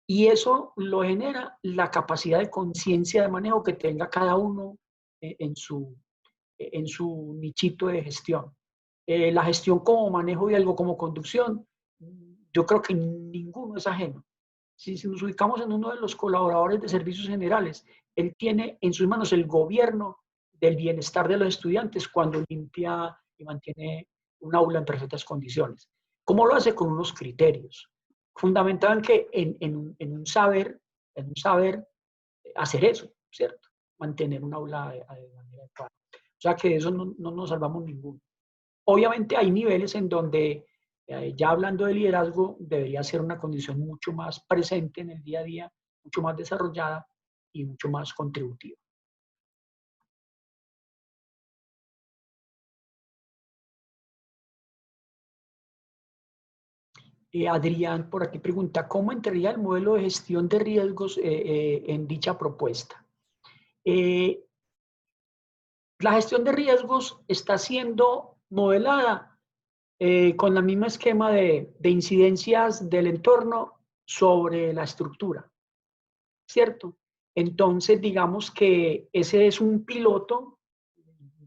Y eso lo genera la capacidad de conciencia de manejo que tenga cada uno en su nichito de gestión. La gestión como manejo y algo como conducción, yo creo que ninguno es ajeno. Si nos ubicamos en uno de los colaboradores de servicios generales, él tiene en sus manos el gobierno del bienestar de los estudiantes cuando limpia y mantiene un aula en perfectas condiciones. ¿Cómo lo hace? Con unos criterios fundamentados en un saber hacer eso, ¿cierto? Mantener un aula de manera adecuada. O sea que de eso no nos salvamos ninguno. Obviamente hay niveles en donde, ya hablando de liderazgo, debería ser una condición mucho más presente en el día a día, mucho más desarrollada y mucho más contributiva. Adrián por aquí pregunta, ¿cómo entraría el modelo de gestión de riesgos en dicha propuesta? La gestión de riesgos está siendo modelada con el mismo esquema de incidencias del entorno sobre la estructura, ¿cierto? Entonces, digamos que ese es un piloto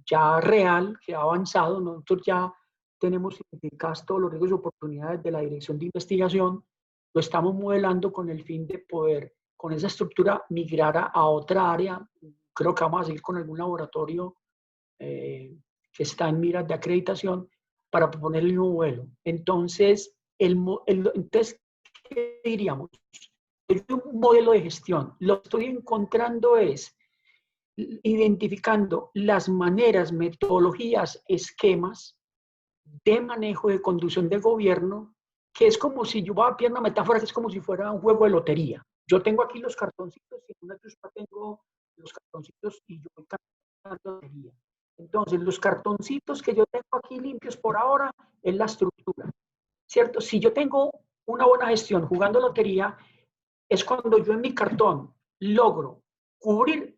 ya real, que ha avanzado. Nosotros ya tenemos identificados todos los riesgos y oportunidades de la Dirección de Investigación. Lo estamos modelando con el fin de poder, con esa estructura, migrar a otra área. Creo que vamos a seguir con algún laboratorio que está en miras de acreditación para proponer el mismo modelo. Entonces, entonces, ¿qué diríamos? Es un modelo de gestión. Lo que estoy encontrando es identificando las maneras, metodologías, esquemas de manejo de conducción de gobierno, que es como si yo voy a una metáfora, que es como si fuera un juego de lotería. Yo tengo aquí los cartoncitos y en una chuspa tengo los cartoncitos y yo voy cargando lotería. Entonces, los cartoncitos que yo tengo aquí limpios por ahora es la estructura, ¿cierto? Si yo tengo una buena gestión jugando lotería, es cuando yo en mi cartón logro cubrir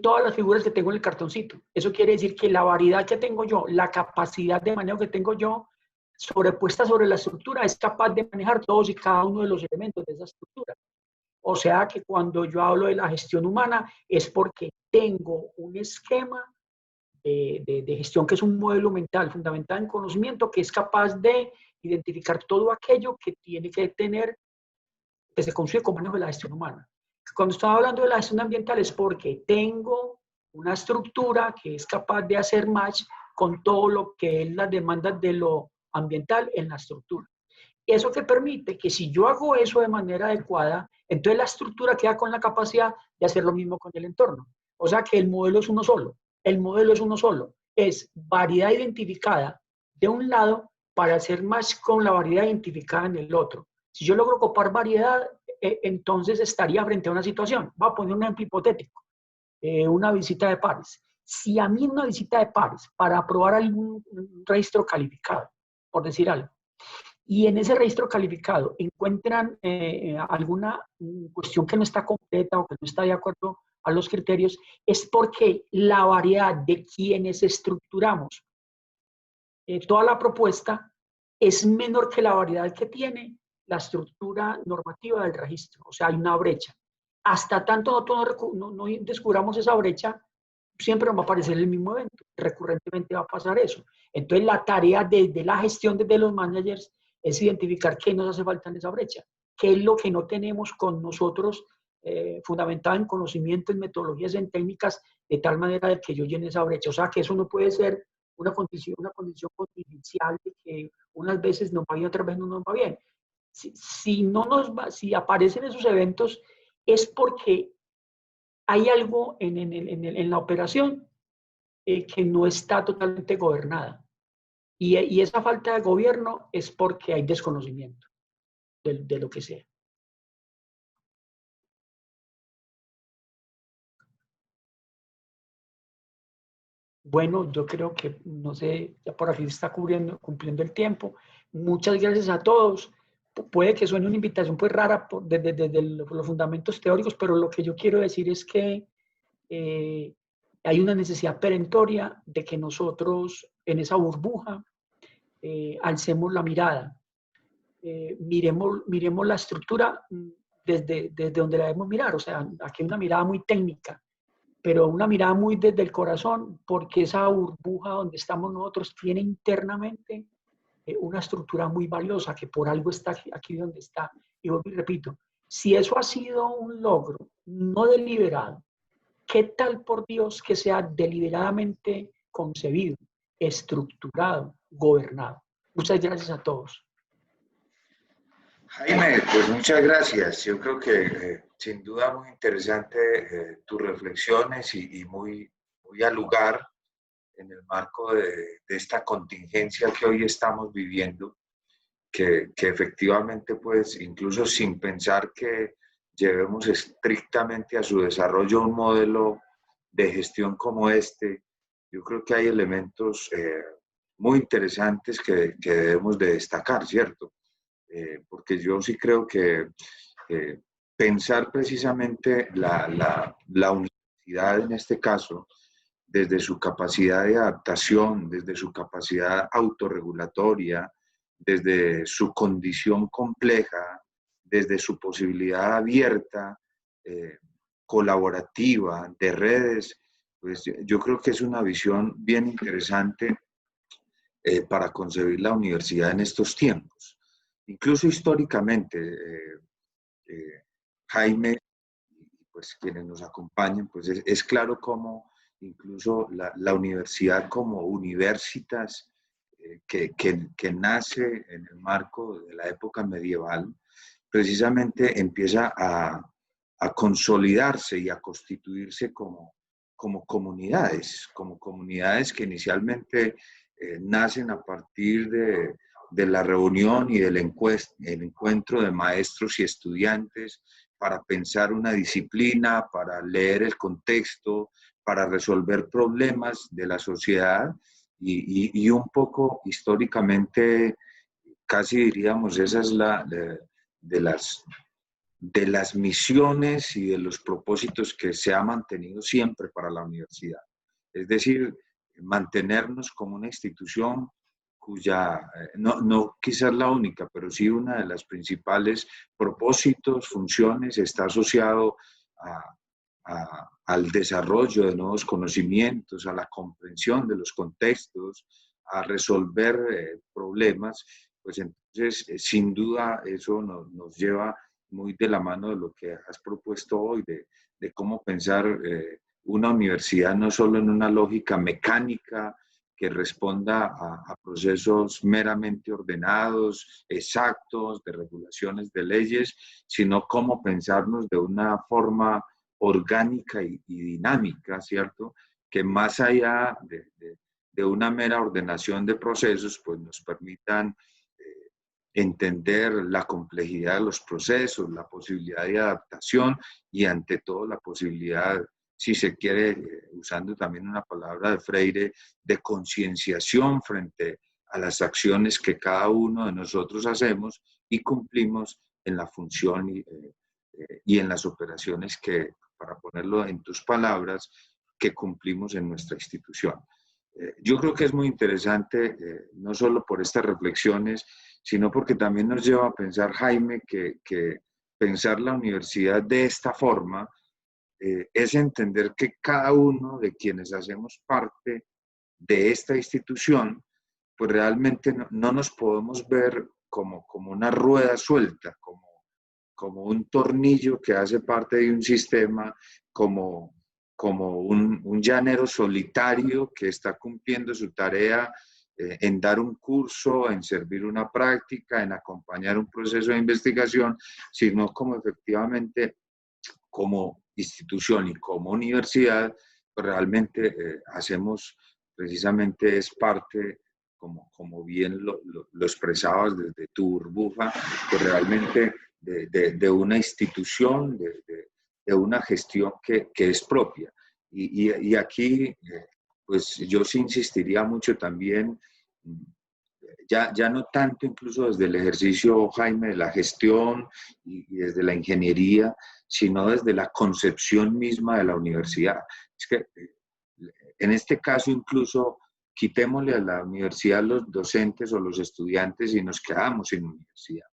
todas las figuras que tengo en el cartoncito. Eso quiere decir que la variedad que tengo yo, la capacidad de manejo que tengo yo, sobrepuesta sobre la estructura, es capaz de manejar todos y cada uno de los elementos de esa estructura. O sea que cuando yo hablo de la gestión humana es porque tengo un esquema de gestión que es un modelo mental fundamentado en conocimiento que es capaz de identificar todo aquello que tiene que tener, que se construye con manejo de la gestión humana. Cuando estaba hablando de la gestión ambiental es porque tengo una estructura que es capaz de hacer match con todo lo que es las demandas de lo ambiental en la estructura. Eso que permite que si yo hago eso de manera adecuada, entonces la estructura queda con la capacidad de hacer lo mismo con el entorno. O sea que el modelo es uno solo. El modelo es uno solo. Es variedad identificada de un lado para hacer match con la variedad identificada en el otro. Si yo logro copar variedad, entonces estaría frente a una situación. Voy a poner un ejemplo hipotético. Una visita de pares. Si a mí una visita de pares para aprobar algún registro calificado, por decir algo, y en ese registro calificado encuentran alguna cuestión que no está completa o que no está de acuerdo a los criterios, es porque la variedad de quienes estructuramos toda la propuesta es menor que la variedad que tiene la estructura normativa del registro. O sea, hay una brecha. Hasta tanto nosotros no descubramos esa brecha, siempre va a aparecer el mismo evento. Recurrentemente va a pasar eso. Entonces, la tarea de la gestión desde los managers es identificar qué nos hace falta en esa brecha, qué es lo que no tenemos con nosotros fundamentado en conocimiento, en metodologías, en técnicas, de tal manera de que yo llene esa brecha. O sea, que eso no puede ser una condición contingencial de que unas veces nos va bien, otras veces no nos va bien. Si aparecen esos eventos, es porque hay algo en la operación que no está totalmente gobernada. Y esa falta de gobierno es porque hay desconocimiento de lo que sea. Bueno, yo creo que, no sé, ya por aquí se está cumpliendo el tiempo. Muchas gracias a todos. Puede que suene una invitación pues rara desde los fundamentos teóricos, pero lo que yo quiero decir es que hay una necesidad perentoria de que nosotros en esa burbuja alcemos la mirada, miremos la estructura desde donde la debemos mirar. O sea, aquí hay una mirada muy técnica, pero una mirada muy desde el corazón, porque esa burbuja donde estamos nosotros tiene internamente una estructura muy valiosa que por algo está aquí donde está. Y vuelvo y repito, si eso ha sido un logro no deliberado, ¿qué tal por Dios que sea deliberadamente concebido, estructurado, gobernado? Muchas gracias a todos. Jaime, pues muchas gracias. Yo creo que sin duda muy interesante tus reflexiones y muy al lugar en el marco de esta contingencia que hoy estamos viviendo, que efectivamente, pues, incluso sin pensar que llevemos estrictamente a su desarrollo un modelo de gestión como este, yo creo que hay elementos muy interesantes que debemos de destacar, ¿cierto? porque yo sí creo que pensar precisamente la universidad en este caso, desde su capacidad de adaptación, desde su capacidad autorregulatoria, desde su condición compleja, desde su posibilidad abierta, colaborativa, de redes, pues yo creo que es una visión bien interesante para concebir la universidad en estos tiempos. Incluso históricamente, Jaime, pues quienes nos acompañan, pues es claro cómo incluso la universidad como universitas que nace en el marco de la época medieval, precisamente empieza a consolidarse y a constituirse como comunidades que inicialmente nacen a partir de la reunión y del encuentro de maestros y estudiantes para pensar una disciplina, para leer el contexto, para resolver problemas de la sociedad y un poco históricamente, casi diríamos, esa es de las misiones y de los propósitos que se ha mantenido siempre para la universidad. Es decir, mantenernos como una institución cuya, no quizás la única, pero sí una de las principales propósitos, funciones, está asociado al desarrollo de nuevos conocimientos, a la comprensión de los contextos, a resolver problemas, pues entonces, sin duda, eso nos lleva muy de la mano de lo que has propuesto hoy, de cómo pensar una universidad no solo en una lógica mecánica que responda a procesos meramente ordenados, exactos, de regulaciones de leyes, sino cómo pensarnos de una forma orgánica y dinámica, ¿cierto? Que más allá de una mera ordenación de procesos, pues nos permitan entender la complejidad de los procesos, la posibilidad de adaptación y ante todo la posibilidad, si se quiere, usando también una palabra de Freire, de concienciación frente a las acciones que cada uno de nosotros hacemos y cumplimos en la función y en las operaciones que, para ponerlo en tus palabras, que cumplimos en nuestra institución. Yo creo que es muy interesante, no solo por estas reflexiones, sino porque también nos lleva a pensar, Jaime, que pensar la universidad de esta forma es entender que cada uno de quienes hacemos parte de esta institución, pues realmente no nos podemos ver como una rueda suelta, como un tornillo que hace parte de un sistema, como un llanero solitario que está cumpliendo su tarea en dar un curso, en servir una práctica, en acompañar un proceso de investigación, sino como efectivamente, como institución y como universidad, pues realmente hacemos, precisamente es parte, como bien lo expresabas desde tu burbuja, pues realmente de una institución, de una gestión que es propia. Y aquí, pues yo sí insistiría mucho también, ya no tanto incluso desde el ejercicio, Jaime, de la gestión y desde la ingeniería, sino desde la concepción misma de la universidad. Es que en este caso incluso quitémosle a la universidad los docentes o los estudiantes y nos quedamos sin universidad.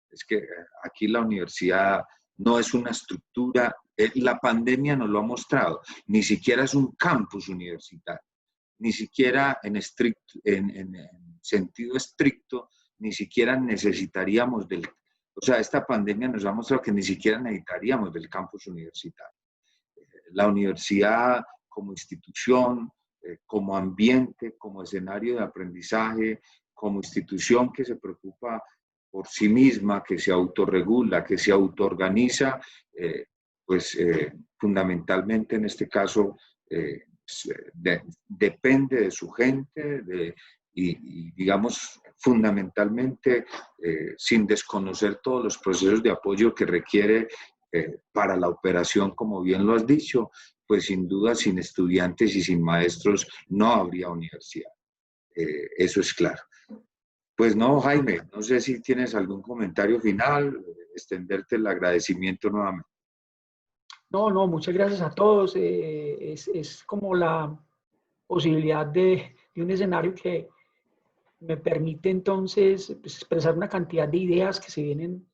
Es que aquí la universidad no es una estructura, la pandemia nos lo ha mostrado, ni siquiera es un campus universitario, ni siquiera en sentido estricto, ni siquiera necesitaríamos o sea, esta pandemia nos ha mostrado que ni siquiera necesitaríamos del campus universitario. La universidad como institución, como ambiente, como escenario de aprendizaje, como institución que se preocupa por sí misma, que se autorregula, que se autoorganiza, fundamentalmente en este caso depende de su gente y digamos fundamentalmente sin desconocer todos los procesos de apoyo que requiere para la operación, como bien lo has dicho, pues sin duda sin estudiantes y sin maestros no habría universidad. Eso es claro. Pues no, Jaime, no sé si tienes algún comentario final, extenderte el agradecimiento nuevamente. No, muchas gracias a todos. Es como la posibilidad de un escenario que me permite entonces pues, expresar una cantidad de ideas que se vienen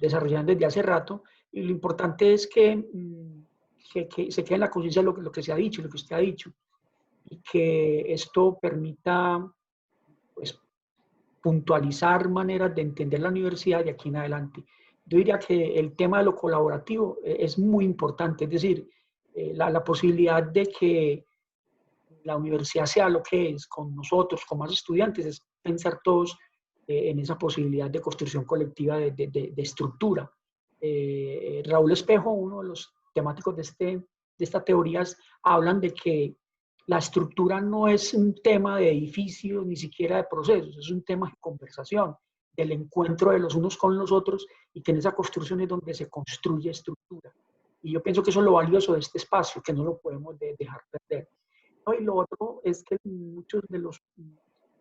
desarrollando desde hace rato. Y lo importante es que se quede en la conciencia lo que se ha dicho, lo que usted ha dicho, y que esto permita pues, puntualizar maneras de entender la universidad de aquí en adelante. Yo diría que el tema de lo colaborativo es muy importante, es decir, la posibilidad de que la universidad sea lo que es con nosotros, con más estudiantes, es pensar todos en esa posibilidad de construcción colectiva de estructura. Raúl Espejo, uno de los temáticos de esta teoría, hablan de que la estructura no es un tema de edificios, ni siquiera de procesos, es un tema de conversación, del encuentro de los unos con los otros, y que en esa construcción es donde se construye estructura. Y yo pienso que eso es lo valioso de este espacio, que no lo podemos dejar perder. ¿No? Y lo otro es que muchos de los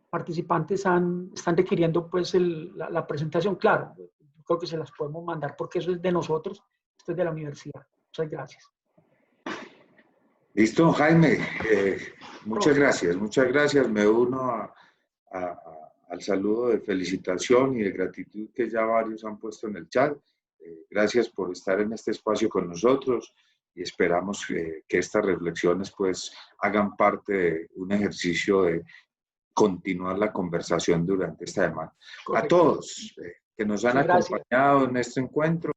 participantes están requiriendo pues la presentación. Claro, yo creo que se las podemos mandar porque eso es de nosotros, esto es de la universidad. Muchas gracias. Listo, Jaime. Muchas gracias. Me uno al saludo de felicitación y de gratitud que ya varios han puesto en el chat. Gracias por estar en este espacio con nosotros y esperamos que estas reflexiones pues hagan parte de un ejercicio de continuar la conversación durante esta semana. Correcto. A todos que nos han acompañado en este encuentro,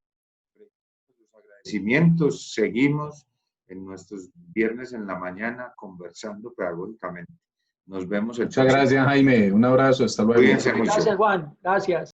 los agradecimientos, seguimos en nuestros viernes en la mañana conversando pedagógicamente. Nos vemos el próximo. Muchas gracias, Jaime. Un abrazo. Hasta luego. Cuídense mucho. Gracias, Juan. Gracias.